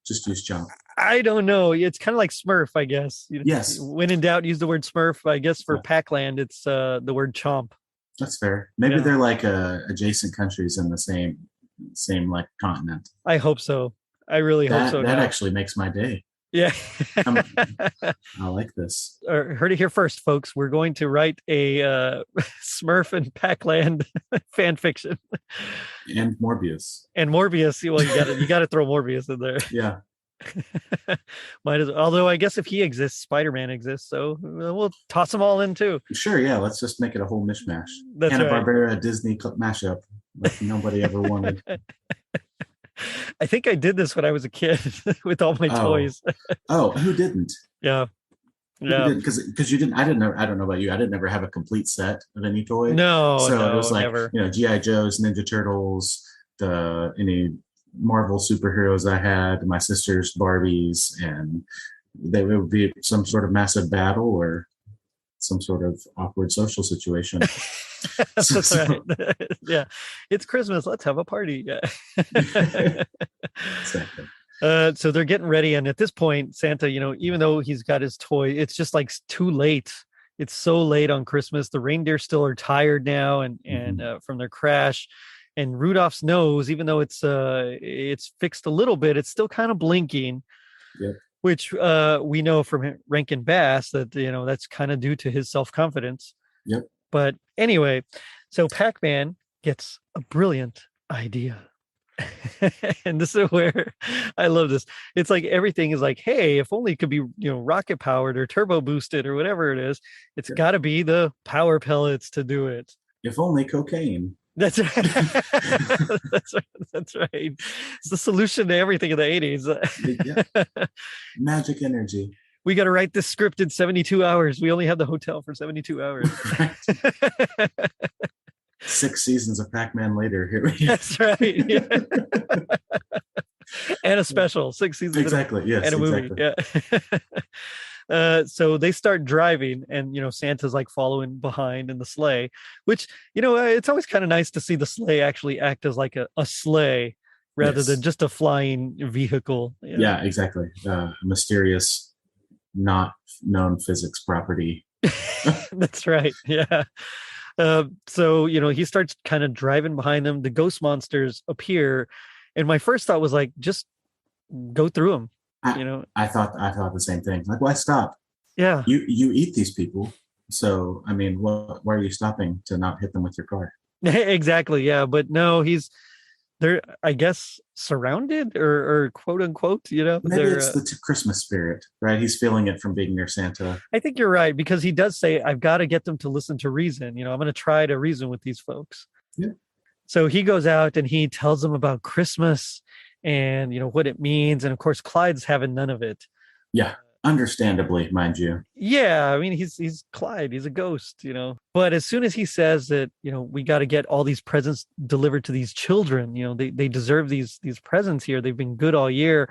Just use chomp. I don't know. It's kind of like Smurf, I guess. Yes. When in doubt, use the word Smurf. I guess for Pac-Land, it's the word chomp. That's fair. Maybe they're like adjacent countries in the same like continent. I hope so. I really hope so. That actually makes my day. Yeah. I like this. Heard it here first, folks. We're going to write a Smurf and Pac-Land fan fiction. And Morbius. Well, you got to throw Morbius in there. Yeah. Might as well. Although I guess if he exists, Spider-Man exists, so we'll toss them all in too. Sure, yeah. Let's just make it a whole mishmash. That's Hanna-Barbera Disney mashup like nobody ever wanted. I think I did this when I was a kid with all my toys. Who didn't? Yeah. Because you didn't. I don't know about you. I didn't ever have a complete set of any toy. No, so it was like never. GI Joes, Ninja Turtles, any Marvel superheroes I had, my sister's Barbies, and they would be some sort of massive battle or some sort of awkward social situation. That's right. Yeah, it's Christmas. Let's have a party. Yeah. Exactly. So they're getting ready, and at this point, Santa, even though he's got his toy, it's just like too late. It's so late on Christmas. The reindeer still are tired now, and from their crash. And Rudolph's nose, even though it's fixed a little bit, it's still kind of blinking. Yep. Which we know from Rankin Bass that that's kind of due to his self-confidence. Yep. But Anyway, so Pac-Man gets a brilliant idea. And this is where I love this. It's like everything is like, hey, if only it could be, rocket powered or turbo boosted or whatever it is. It's got to be the power pellets to do it. If only cocaine. That's right. That's right. It's the solution to everything in the 80s. Yeah. Magic energy. We got to write this script in 72 hours. We only have the hotel for 72 hours. Right. 6 seasons of Pac-Man later. Here we go. That's right. Yeah. And a special 6 seasons. Exactly. Yes. And a movie. Exactly. Yeah. So they start driving, and Santa's like following behind in the sleigh, which it's always kind of nice to see the sleigh actually act as like a sleigh rather than just a flying vehicle. Yeah, exactly. Mysterious, not known physics property. That's right. Yeah. So he starts kind of driving behind them. The ghost monsters appear, and my first thought was like, just go through them. I thought the same thing. Like, why stop? Yeah. You eat these people, so I mean, why are you stopping to not hit them with your car? Exactly. Yeah, but no, they're, I guess, surrounded or quote unquote. Maybe it's the Christmas spirit, right? He's feeling it from being near Santa. I think you're right, because he does say, I've got to get them to listen to reason. I'm going to try to reason with these folks. Yeah. So he goes out and he tells them about Christmas and, what it means. And of course, Clyde's having none of it. Yeah. Understandably, mind you. Yeah. I mean, he's Clyde. He's a ghost, But as soon as he says that, we got to get all these presents delivered to these children, they deserve these presents here. They've been good all year.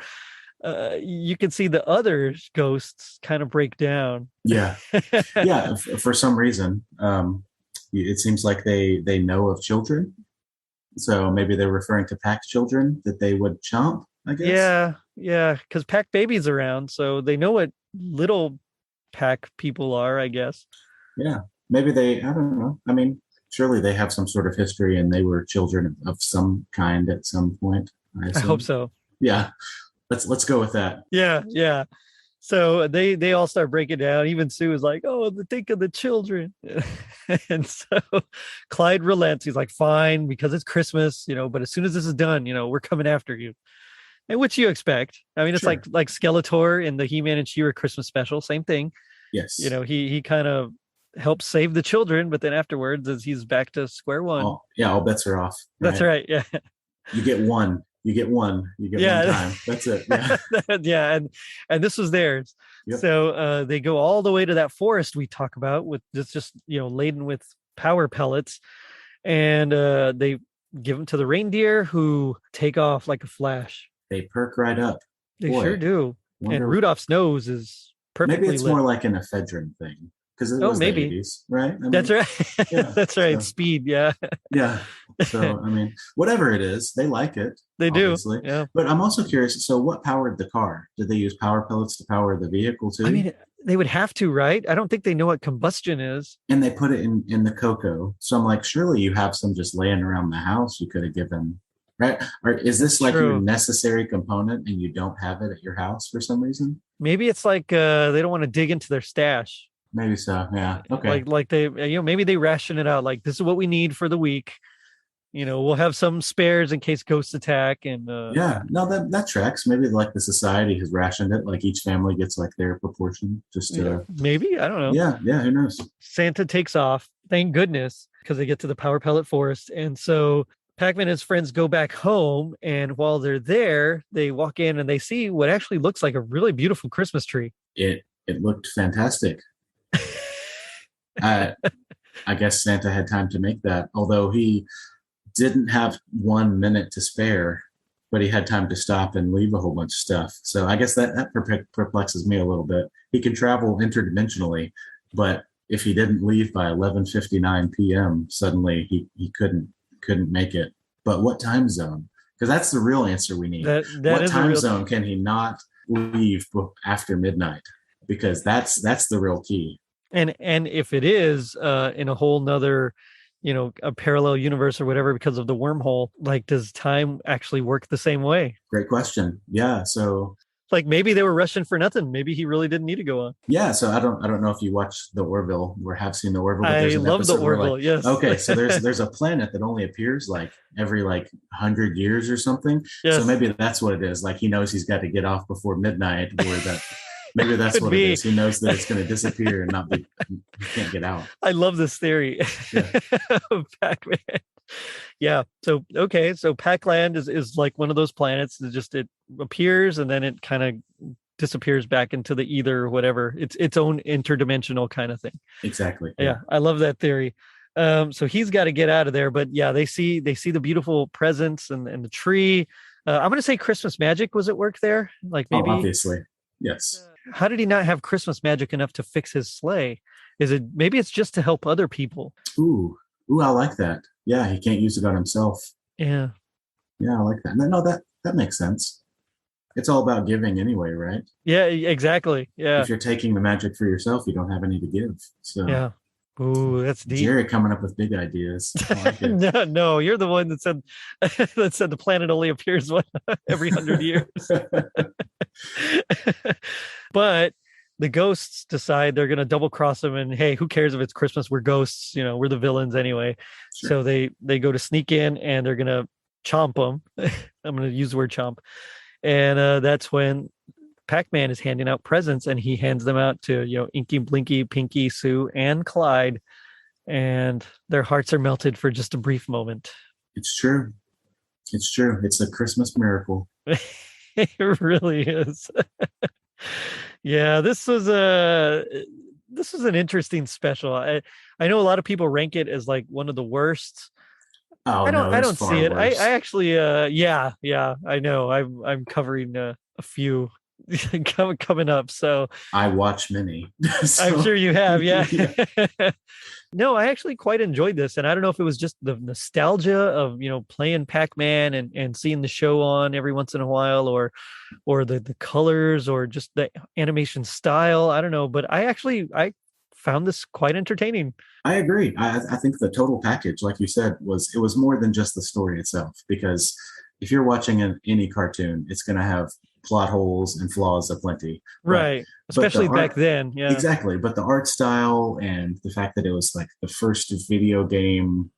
You can see the other ghosts kind of break down. Yeah. Yeah. For some reason, it seems like they know of children. So maybe they're referring to Pac children that they would chomp, I guess. Yeah, because Pac baby's around, so they know what little Pac people are, I guess. Yeah, maybe I don't know. I mean, surely they have some sort of history, and they were children of some kind at some point. I hope so. Yeah, let's go with that. Yeah. So they all start breaking down. Even Sue is like, "Oh, think of the children." And so Clyde relents. He's like, "Fine, because it's Christmas, But as soon as this is done, we're coming after you." And which you expect. I mean, it's Sure. like Skeletor in the He-Man and She-Ra Christmas special. Same thing. Yes. He kind of helps save the children, but then afterwards, as he's back to square one. All bets are off. Right? That's right. Yeah. You get one. You get one time. That's it. Yeah. Yeah. And this was theirs. Yep. So they go all the way to that forest we talk about with just laden with power pellets, and they give them to the reindeer, who take off like a flash. They perk right up. They sure do. And Rudolph's nose is perfectly maybe it's lit. more like an ephedrine thing, because it was maybe. the 80s, right? I mean, that's right. Yeah, that's right. So, speed. Yeah. Yeah. So, I mean, whatever it is, they like it. They obviously. do. Yeah. But I'm also curious. So what powered the car? Did they use power pellets to power the vehicle too? I mean, they would have to, right? I don't think they know what combustion is. And they put it in the cocoa. So I'm like, surely you have some just laying around the house you could have given, right? Or is this like your necessary component and you don't have it at your house for some reason? Maybe it's like they don't want to dig into their stash. Maybe so. Yeah. Okay. Like they, maybe they ration it out. Like, this is what we need for the week. We'll have some spares in case ghosts attack. And yeah, no, that tracks. Maybe like the society has rationed it. Like each family gets like their proportion. Just maybe, I don't know. Yeah. Who knows? Santa takes off. Thank goodness, because they get to the power pellet forest, and so Pac-Man and his friends go back home. And while they're there, they walk in and they see what actually looks like a really beautiful Christmas tree. It looked fantastic. I guess Santa had time to make that, although he didn't have 1 minute to spare, but he had time to stop and leave a whole bunch of stuff. So I guess that perplexes me a little bit. He can travel interdimensionally, but if he didn't leave by 11:59 p.m., suddenly he couldn't make it. But what time zone? Because that's the real answer we need. What time zone can he not leave after midnight? Because that's the real key. And if it is in a whole nother, a parallel universe or whatever, because of the wormhole, like, does time actually work the same way? Great question. Yeah. So Like maybe they were rushing for nothing. Maybe he really didn't need to go on. Yeah, so I don't know if you watch the Orville or have seen the Orville, but I there's an love the episode where Orville. like, Yes. okay, so there's a planet that only appears like every like 100 years or something. So Yes. maybe that's what it is. Like he knows he's got to get off before midnight, or that maybe that's Could what be. it is. He knows that it's going to disappear and not be, he can't get out. I love this theory Yeah. of Pac-Man. Yeah. So okay. So Pac-Land is like one of those planets that just it appears and then it kind of disappears back into the ether or whatever. It's its own interdimensional kind of thing. Exactly. Yeah. I love that theory. So he's got to get out of there. But yeah, they see the beautiful presents and the tree. I'm gonna say Christmas magic was at work there. Like maybe Obviously. Yes. how did he not have Christmas magic enough to fix his sleigh? Is it maybe it's just to help other people? Ooh, I like that. Yeah, he can't use it on himself. Yeah. Yeah, I like that. No, that makes sense. It's all about giving anyway, right? Yeah, exactly. Yeah. If you're taking the magic for yourself, you don't have any to give. So Yeah. Ooh, that's deep. Jerry coming up with big ideas. I like it. No, you're the one that said the planet only appears every 100 years. But the ghosts decide they're going to double cross them, and hey, who cares if it's Christmas? We're ghosts, we're the villains anyway. Sure. So they go to sneak in and they're going to chomp them. I'm going to use the word chomp, and that's when Pac-Man is handing out presents, and he hands them out to Inky, Blinky, Pinky, Sue, and Clyde, and their hearts are melted for just a brief moment. It's true. It's true. It's a Christmas miracle. It really is. Yeah, this was an interesting special. I know a lot of people rank it as like one of the worst. Oh, I don't there's see it. far worse. I actually yeah, I know. I'm covering a few coming up, so I watch many. So, I'm sure you have. Yeah. Yeah. No, I actually quite enjoyed this, and I don't know if it was just the nostalgia of playing Pac-Man and seeing the show on every once in a while, or the colors, or just the animation style. I don't know, but I found this quite entertaining. I agree. I think the total package, like you said, was more than just the story itself. Because if you're watching any cartoon, it's going to have plot holes and flaws aplenty. Right. Especially back then. Yeah. Exactly. But the art style and the fact that it was like the first video game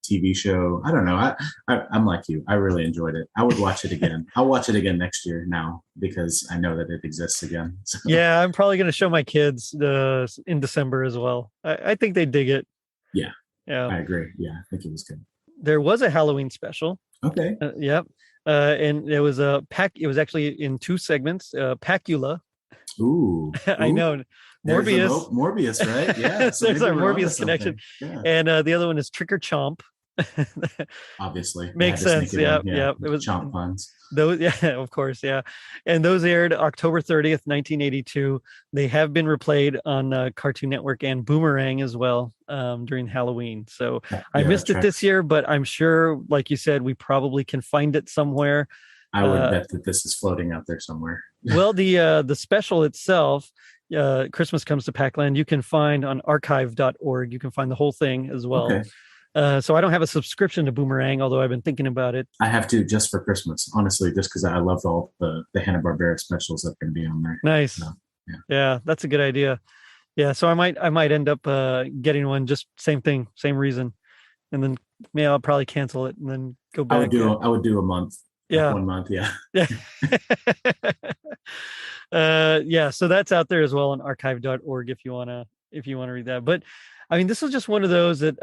TV show, I don't know. I'm like you. I really enjoyed it. I would watch it again. I'll watch it again next year now because I know that it exists again. So. Yeah, I'm probably going to show my kids in December as well. I think they dig it. Yeah. Yeah. I agree. Yeah, I think it was good. There was a Halloween special. Okay. Yep. And it was it was actually in two segments, Pacula. Ooh. I know. Morbius. Morbius, right? Yeah. So there's our maybe we're Morbius onto connection. something. And the other one is Trick or Chomp. Obviously. Makes sense. Yeah. It was chomp puns. Those, yeah, of course, yeah. And those aired October 30th, 1982. They have been replayed on Cartoon Network and Boomerang as well during Halloween. So I missed it this year, but I'm sure, like you said, we probably can find it somewhere. I would bet that this is floating out there somewhere. Well, the special itself, Christmas Comes to Pac-Land, you can find on archive.org. You can find the whole thing as well. Okay. So I don't have a subscription to Boomerang, although I've been thinking about it. I have to just for Christmas, honestly, just because I love all the Hanna-Barbera specials that can be on there. Nice. So, yeah, that's a good idea. Yeah, so I might end up getting one. Just same thing, same reason, and then I'll probably cancel it and then go back. I would do a month. Yeah, like 1 month. Yeah. Yeah. Yeah. So that's out there as well on archive.org if you wanna read that. But I mean, this was just one of those that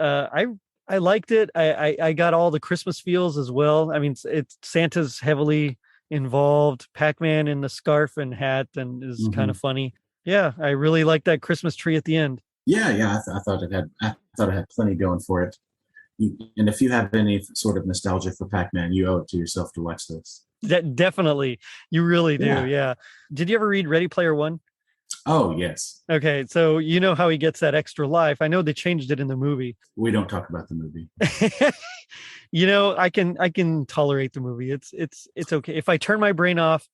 I liked it. I got all the Christmas feels as well. I mean, it's Santa's heavily involved. Pac-Man in the scarf and hat and is kind of funny. Yeah, I really like that Christmas tree at the end. Yeah. I thought it had plenty going for it. And if you have any sort of nostalgia for Pac-Man, you owe it to yourself to watch this. Definitely, you really do. Yeah. Did you ever read Ready Player One? Oh, yes. Okay, so you know how he gets that extra life. I know they changed it in the movie. We don't talk about the movie. I can tolerate the movie. It's okay. If I turn my brain off,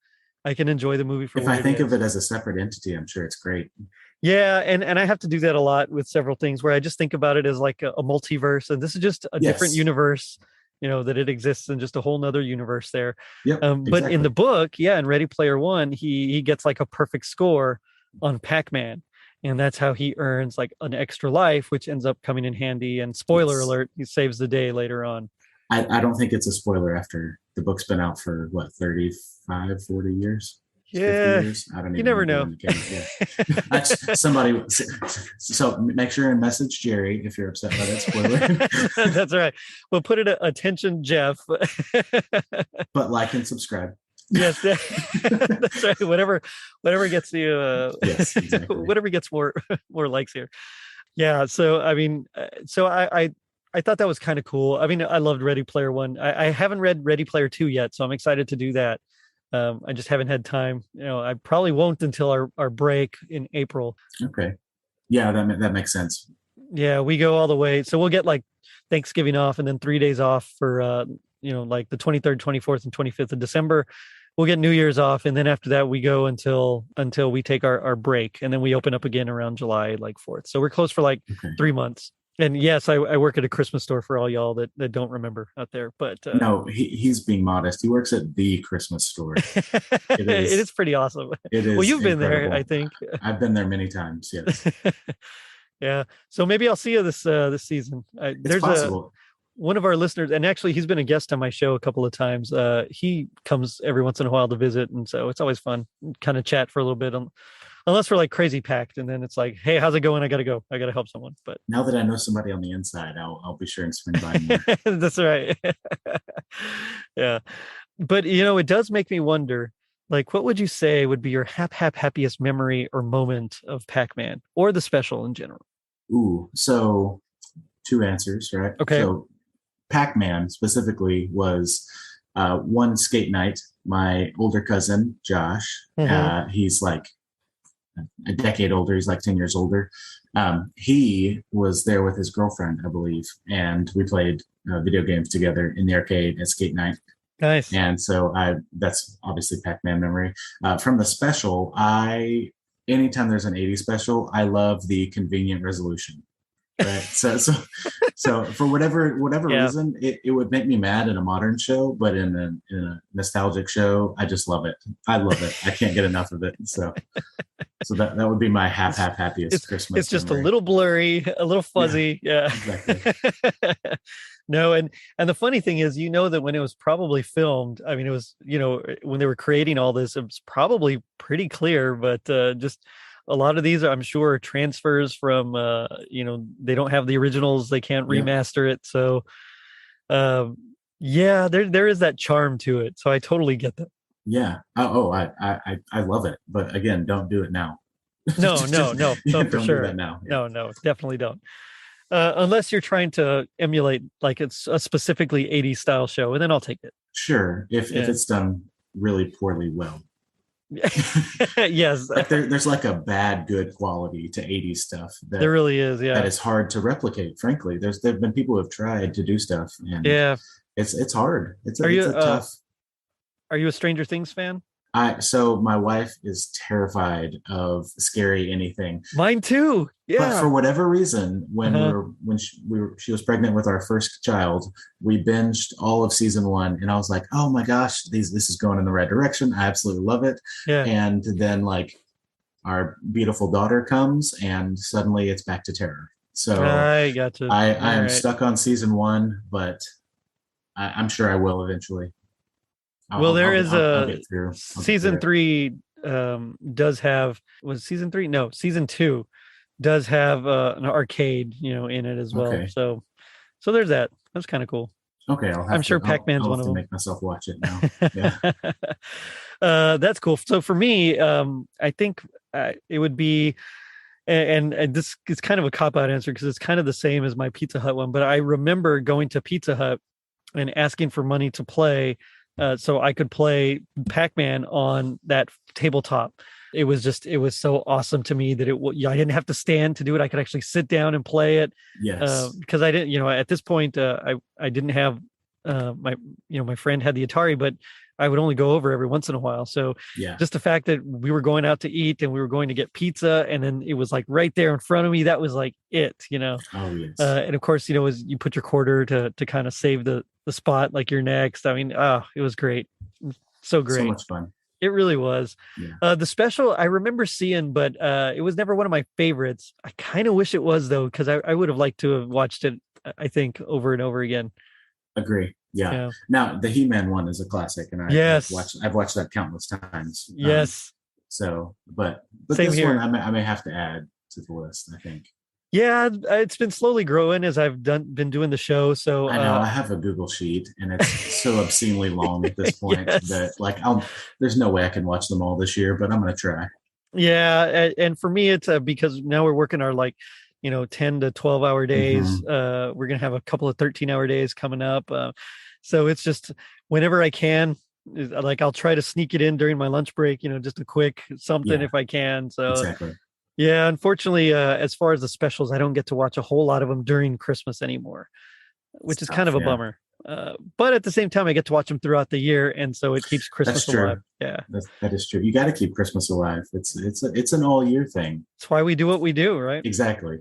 I can enjoy the movie for if I think of it as a separate entity, I'm sure it's great. Yeah, and I have to do that a lot with several things where I just think about it as like a multiverse, and this is just a different universe. that it exists in just a whole nother universe there. Yep, But in the exactly. book, in Ready Player One, he gets like a perfect score on Pac-Man. And that's how he earns like an extra life, which ends up coming in handy. And spoiler Yes. alert, he saves the day later on. I don't think it's a spoiler after the book's been out for what, 35, 40 years, 50 Yeah, years. I don't you even never remember know. when it came out. Yeah. Somebody, so make sure and message Jerry if you're upset by that spoiler. That's right. We'll put it attention, Jeff. But like and subscribe. Yes, that's right. Whatever gets you, Yes, exactly. whatever gets more likes here. Yeah. So I mean, I thought that was kind of cool. I mean, I loved Ready Player One. I haven't read Ready Player Two yet, so I'm excited to do that. I just haven't had time. I probably won't until our break in April. Okay. Yeah, that makes sense. Yeah, we go all the way. So we'll get like Thanksgiving off and then 3 days off for like the 23rd, 24th, and 25th of December. We'll get New Year's off, and then after that we go until we take our break, and then we open up again around July like 4th. So we're closed for like Okay. 3 months. And yes, I work at a Christmas store for all y'all that don't remember out there. But No, he's being modest. He works at the Christmas store. it is pretty awesome. It is. Well, you've been incredible. there, I think. I've been there many times. Yes, Yeah. So maybe I'll see you this season. it's There's possible. one of our listeners, and actually he's been a guest on my show a couple of times. He comes every once in a while to visit, and so it's always fun, kind of chat for a little bit. Unless we're like crazy packed, and then it's like, hey, how's it going? I gotta go. I gotta help someone. But Now that I know somebody on the inside, I'll be sure and swing by more. that's right. Yeah. But it does make me wonder, like, what would you say would be your happiest memory or moment of Pac-Man or the special in general? Ooh, so two answers, right? Okay. So Pac-Man specifically was one skate night. My older cousin Josh, he's like a decade older. He's like 10 years older. He was there with his girlfriend, I believe, and we played video games together in the arcade at skate night. Nice. And so that's obviously Pac-Man memory. From the special, anytime there's an 80s special, I love the convenient resolution. Right. So for whatever reason, it would make me mad in a modern show, but in a nostalgic show, I just love it. I love it. I can't get enough of it. So that would be my happiest Christmas. It's just memory. a little blurry, a little fuzzy. Yeah. Exactly. No, and the funny thing is, that when it was probably filmed, I mean, it was, when they were creating all this, it was probably pretty clear, but just a lot of these, I'm sure, transfers from, they don't have the originals, they can't remaster it. So, there is that charm to it. So I totally get that. Yeah. I love it. But again, don't do it now. No, for don't sure. do that now. Yeah. No, definitely don't. Unless you're trying to emulate like it's a specifically 80s style show, and then I'll take it. Sure, if it's done really poorly well. Yes. Like there's like a bad good quality to 80s stuff that there really is. Yeah, that is hard to replicate. Frankly, there've been people who have tried to do stuff, and it's hard. It's tough. Are you a Stranger Things fan? So my wife is terrified of scary anything. Mine too. Yeah. But for whatever reason, when she was pregnant with our first child, we binged all of season 1, and I was like, oh my gosh, this is going in the right direction. I absolutely love it. Yeah. And then like our beautiful daughter comes, and suddenly it's back to terror. So I got you. I am stuck on season 1, but I'm sure I will eventually. Season 3 does have season 3? No, season 2 does have an arcade, in it as well. Okay. So there's that. That's kind of cool. Okay, I'm sure Pac-Man's one of them. Make myself watch it now. Yeah. That's cool. So for me, I think it would be, and this is kind of a cop-out answer because it's kind of the same as my Pizza Hut one, but I remember going to Pizza Hut and asking for money to play so I could play Pac-Man on that tabletop. It was so awesome to me that I didn't have to stand to do it. I could actually sit down and play it. Yes. Because I didn't, at this point, I didn't have my friend had the Atari, but I would only go over every once in a while. So just the fact that we were going out to eat and we were going to get pizza, and then it was like right there in front of me, that was like it, Oh, yes. And of course, you put your quarter to kind of save the the spot like you're next. I mean, it was great. So So great. much fun. It really was. Yeah. The special I remember seeing, but it was never one of my favorites. I kind of wish it was though, because I would have liked to have watched it, I think, over and over again. Agree. Yeah. Yeah. Now the He-Man one is a classic, and Yes. I've watched that countless times. Yes. So, but Same this here. one I may have to add to the list, I think. Yeah, it's been slowly growing as I've been doing the show. So I know I have a Google sheet, and it's so obscenely long at this point Yes. that like there's no way I can watch them all this year, but I'm gonna try. yeah, and for me, it's because now we're working our 10 to 12-hour days. Mm-hmm. We're gonna have a couple of 13-hour days coming up. So it's just whenever I can, like I'll try to sneak it in during my lunch break. Just a quick something Yeah, if I can. So exactly. yeah, unfortunately, as far as the specials, I don't get to watch a whole lot of them during Christmas anymore, which is kind of a Yeah. bummer. But at the same time, I get to watch them throughout the year, and so it keeps Christmas That's true. alive. Yeah, That is true. You got to keep Christmas alive. It's an all year thing. that's why we do what we do, right? Exactly.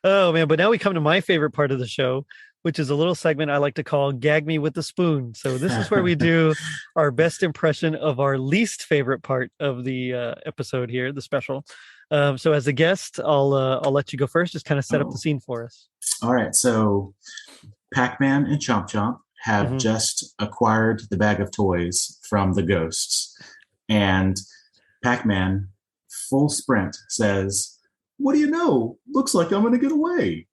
Oh man, but now we come to my favorite part of the show, which is a little segment I like to call "Gag Me with the Spoon." So this is where we do our best impression of our least favorite part of the episode here, the special. So as a guest, I'll let you go first. Just kind of set up the scene for us. All right. So Pac-Man and Chomp have just acquired the bag of toys from the ghosts, and Pac-Man, full sprint, says, "What do you know? Looks like I'm going to get away."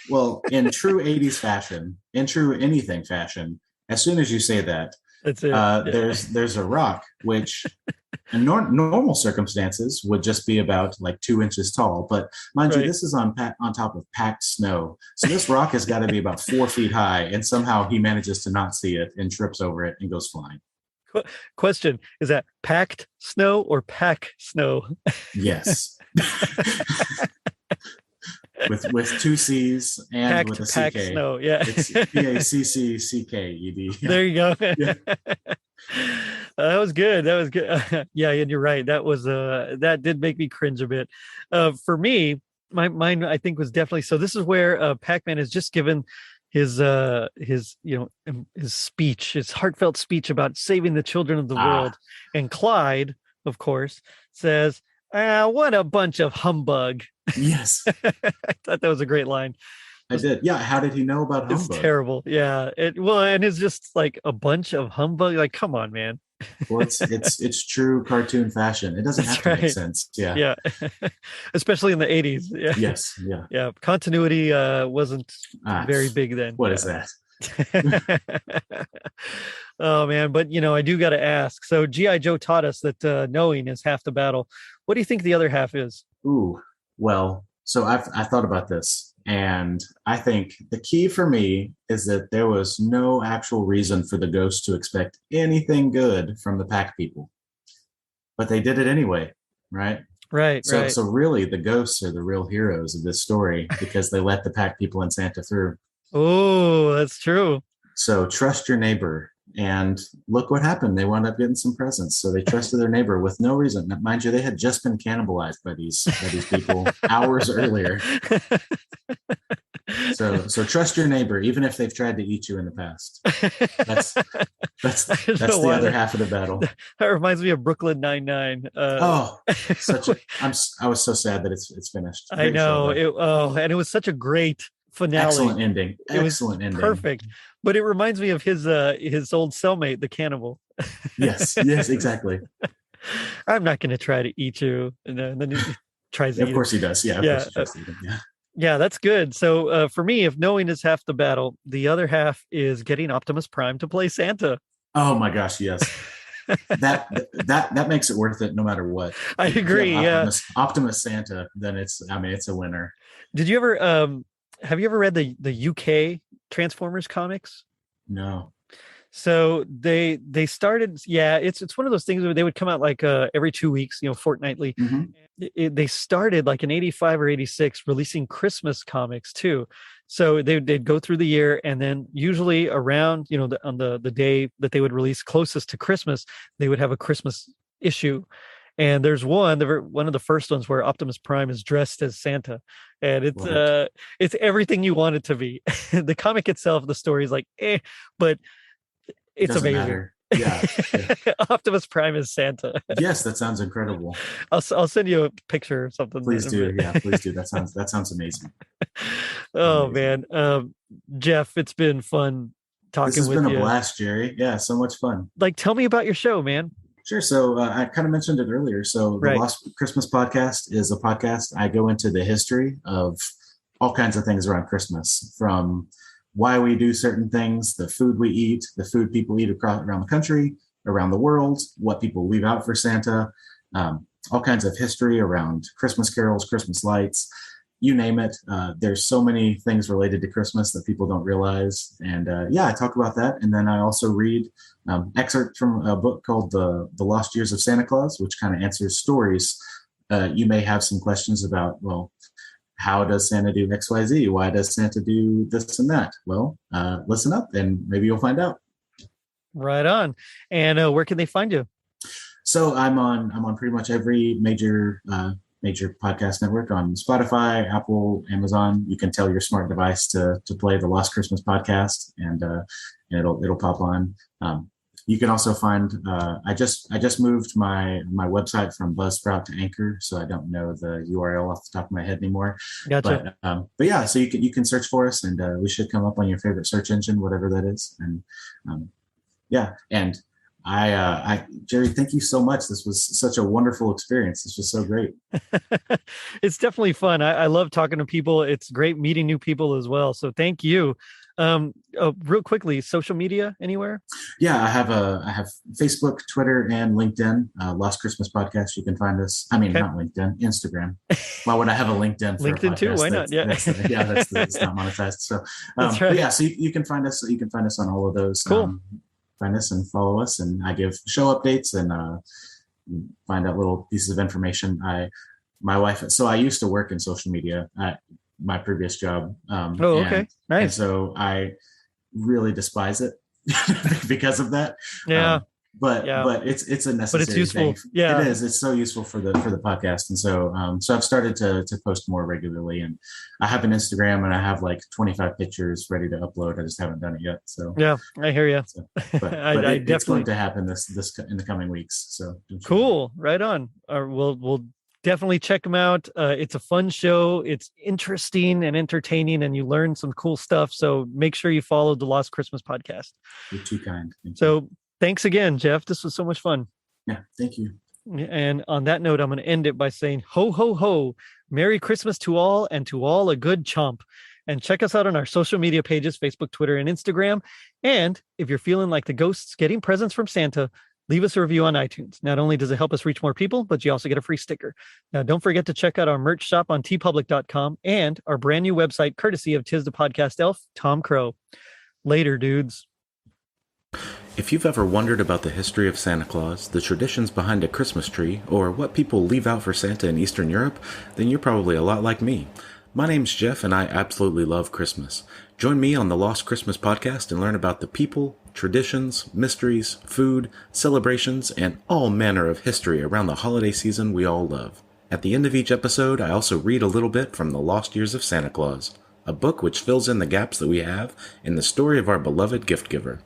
Well, in true 80s fashion, in true anything fashion, as soon as you say that, that's it. There's a rock, which in normal circumstances would just be about like 2 inches tall. But mind you, this is on top of packed snow. So this rock has got to be about 4 feet high. And somehow he manages to not see it and trips over it and goes flying. Question, is that packed snow or pack snow? Yes. with 2 C's and packed, with a packed CK. Snow, yeah. It's PACCCKED. Yeah. There you go. Yeah. That was good. Yeah, and you're right. That did make me cringe a bit. For me, mine I think was definitely so. This is where Pac-Man has just given his speech, his heartfelt speech about saving the children of the world, and Clyde, of course, says, "What a bunch of humbug." Yes. I thought that was a great line. I did. Yeah. How did he know about humbug? It's terrible. Yeah. And it's just like a bunch of humbug. Like, come on, man. Well, it's true cartoon fashion. It doesn't have to make sense. Yeah. Yeah. Especially in the 80s. Yeah. Yes. Yeah. Yeah. Continuity wasn't very big then. What is that? Oh man, but I do got to ask. So G.I. Joe taught us that knowing is half the battle. What do you think the other half is? Ooh, well, so I thought about this, and I think the key for me is that there was no actual reason for the ghosts to expect anything good from the Pac people, but they did it anyway, right? Right. So really, the ghosts are the real heroes of this story because they let the Pac people and Santa through. Oh, that's true. So trust your neighbor. And look what happened. They wound up getting some presents. So they trusted their neighbor with no reason. Now, mind you, they had just been cannibalized by these people hours earlier. So trust your neighbor, even if they've tried to eat you in the past. That's the other half of the battle. That reminds me of Brooklyn Nine-Nine. I was so sad that it's finished. I know. And it was such a great finale. Excellent ending. Excellent ending. Perfect. But it reminds me of his old cellmate, the cannibal. Yes, exactly. I'm not going to try to eat you, and then he tries to. Of course he does. Yeah. Of course he tries to eat him. Yeah. Yeah, that's good. So for me, if knowing is half the battle, the other half is getting Optimus Prime to play Santa. Oh my gosh, yes. that makes it worth it no matter what. I agree. Optimus Santa, then it's a winner. Did you ever have you ever read the UK Transformers comics? No. So they started. Yeah, it's one of those things where they would come out like every 2 weeks, fortnightly. Mm-hmm. They started like in 85 or 86 releasing Christmas comics too. So they'd go through the year, and then usually around on the day that they would release closest to Christmas, they would have a Christmas issue. And there's one of the first ones where Optimus Prime is dressed as Santa, and it's everything you want it to be. The comic itself, the story is like but it's Doesn't amazing. matter. Yeah. Optimus Prime is Santa. Yes, that sounds incredible. I'll send you a picture or something. Please do. Yeah, please do. That sounds amazing. Oh Amazing. man, Jeff, it's been fun talking with you. This has been a blast, Jerry. Yeah, so much fun. Like, tell me about your show, man. Sure. So I kind of mentioned it earlier. So the Lost Christmas podcast is a podcast. I go into the history of all kinds of things around Christmas, from why we do certain things, the food we eat, the food people eat around the country, around the world, what people leave out for Santa, all kinds of history around Christmas carols, Christmas lights, you name it. There's so many things related to Christmas that people don't realize. And I talk about that. And then I also read excerpt from a book called The Lost Years of Santa Claus, which kind of answers stories. You may have some questions about, well, how does Santa do X, Y, Z? Why does Santa do this and that? Well, listen up and maybe you'll find out. Right on. And where can they find you? So I'm on pretty much every major podcast network, on Spotify, Apple, Amazon. You can tell your smart device to play the Lost Christmas podcast, and it'll pop on. You can also find. I just moved my website from Buzzsprout to Anchor, so I don't know the URL off the top of my head anymore. Gotcha. But yeah, so you can search for us, and we should come up on your favorite search engine, whatever that is. And and Jerry, thank you so much. This was such a wonderful experience. This was so great. It's definitely fun. I love talking to people. It's great meeting new people as well. So thank you. Real quickly, social media anywhere? Yeah, I have Facebook, Twitter, and LinkedIn. Lost Christmas Podcast. You can find us. I mean, not LinkedIn, Instagram. Why would I have a LinkedIn? For LinkedIn too? Why not? Yeah, that's not monetized. So, that's right. But yeah, so you can find us. You can find us on all of those. Cool. Find us and follow us, and I give show updates and find out little pieces of information. My wife. So I used to work in social media at my previous job. Okay, nice. And so I really despise it because of that. Yeah. But it's a necessary. But it's useful. Thing. Yeah, it is. It's so useful for the podcast, and so I've started to post more regularly, and I have an Instagram, and I have like 25 pictures ready to upload. I just haven't done it yet. So yeah, I hear you. So, but it's going to happen this in the coming weeks. So cool. Right on. We'll definitely check them out. It's a fun show. It's interesting and entertaining, and you learn some cool stuff. So make sure you follow the Lost Christmas podcast. You're too kind. Thanks again, Jeff. This was so much fun. Yeah, thank you. And on that note, I'm going to end it by saying, ho, ho, ho. Merry Christmas to all, and to all a good chomp. And check us out on our social media pages, Facebook, Twitter, and Instagram. And if you're feeling like the ghosts getting presents from Santa, leave us a review on iTunes. Not only does it help us reach more people, but you also get a free sticker. Now, don't forget to check out our merch shop on tpublic.com and our brand new website, courtesy of Tis the Podcast Elf, Tom Crow. Later, dudes. If you've ever wondered about the history of Santa Claus, the traditions behind a Christmas tree, or what people leave out for Santa in Eastern Europe, then you're probably a lot like me. My name's Jeff, and I absolutely love Christmas. Join me on the Lost Christmas podcast and learn about the people, traditions, mysteries, food, celebrations, and all manner of history around the holiday season we all love. At the end of each episode, I also read a little bit from The Lost Years of Santa Claus, a book which fills in the gaps that we have in the story of our beloved gift giver.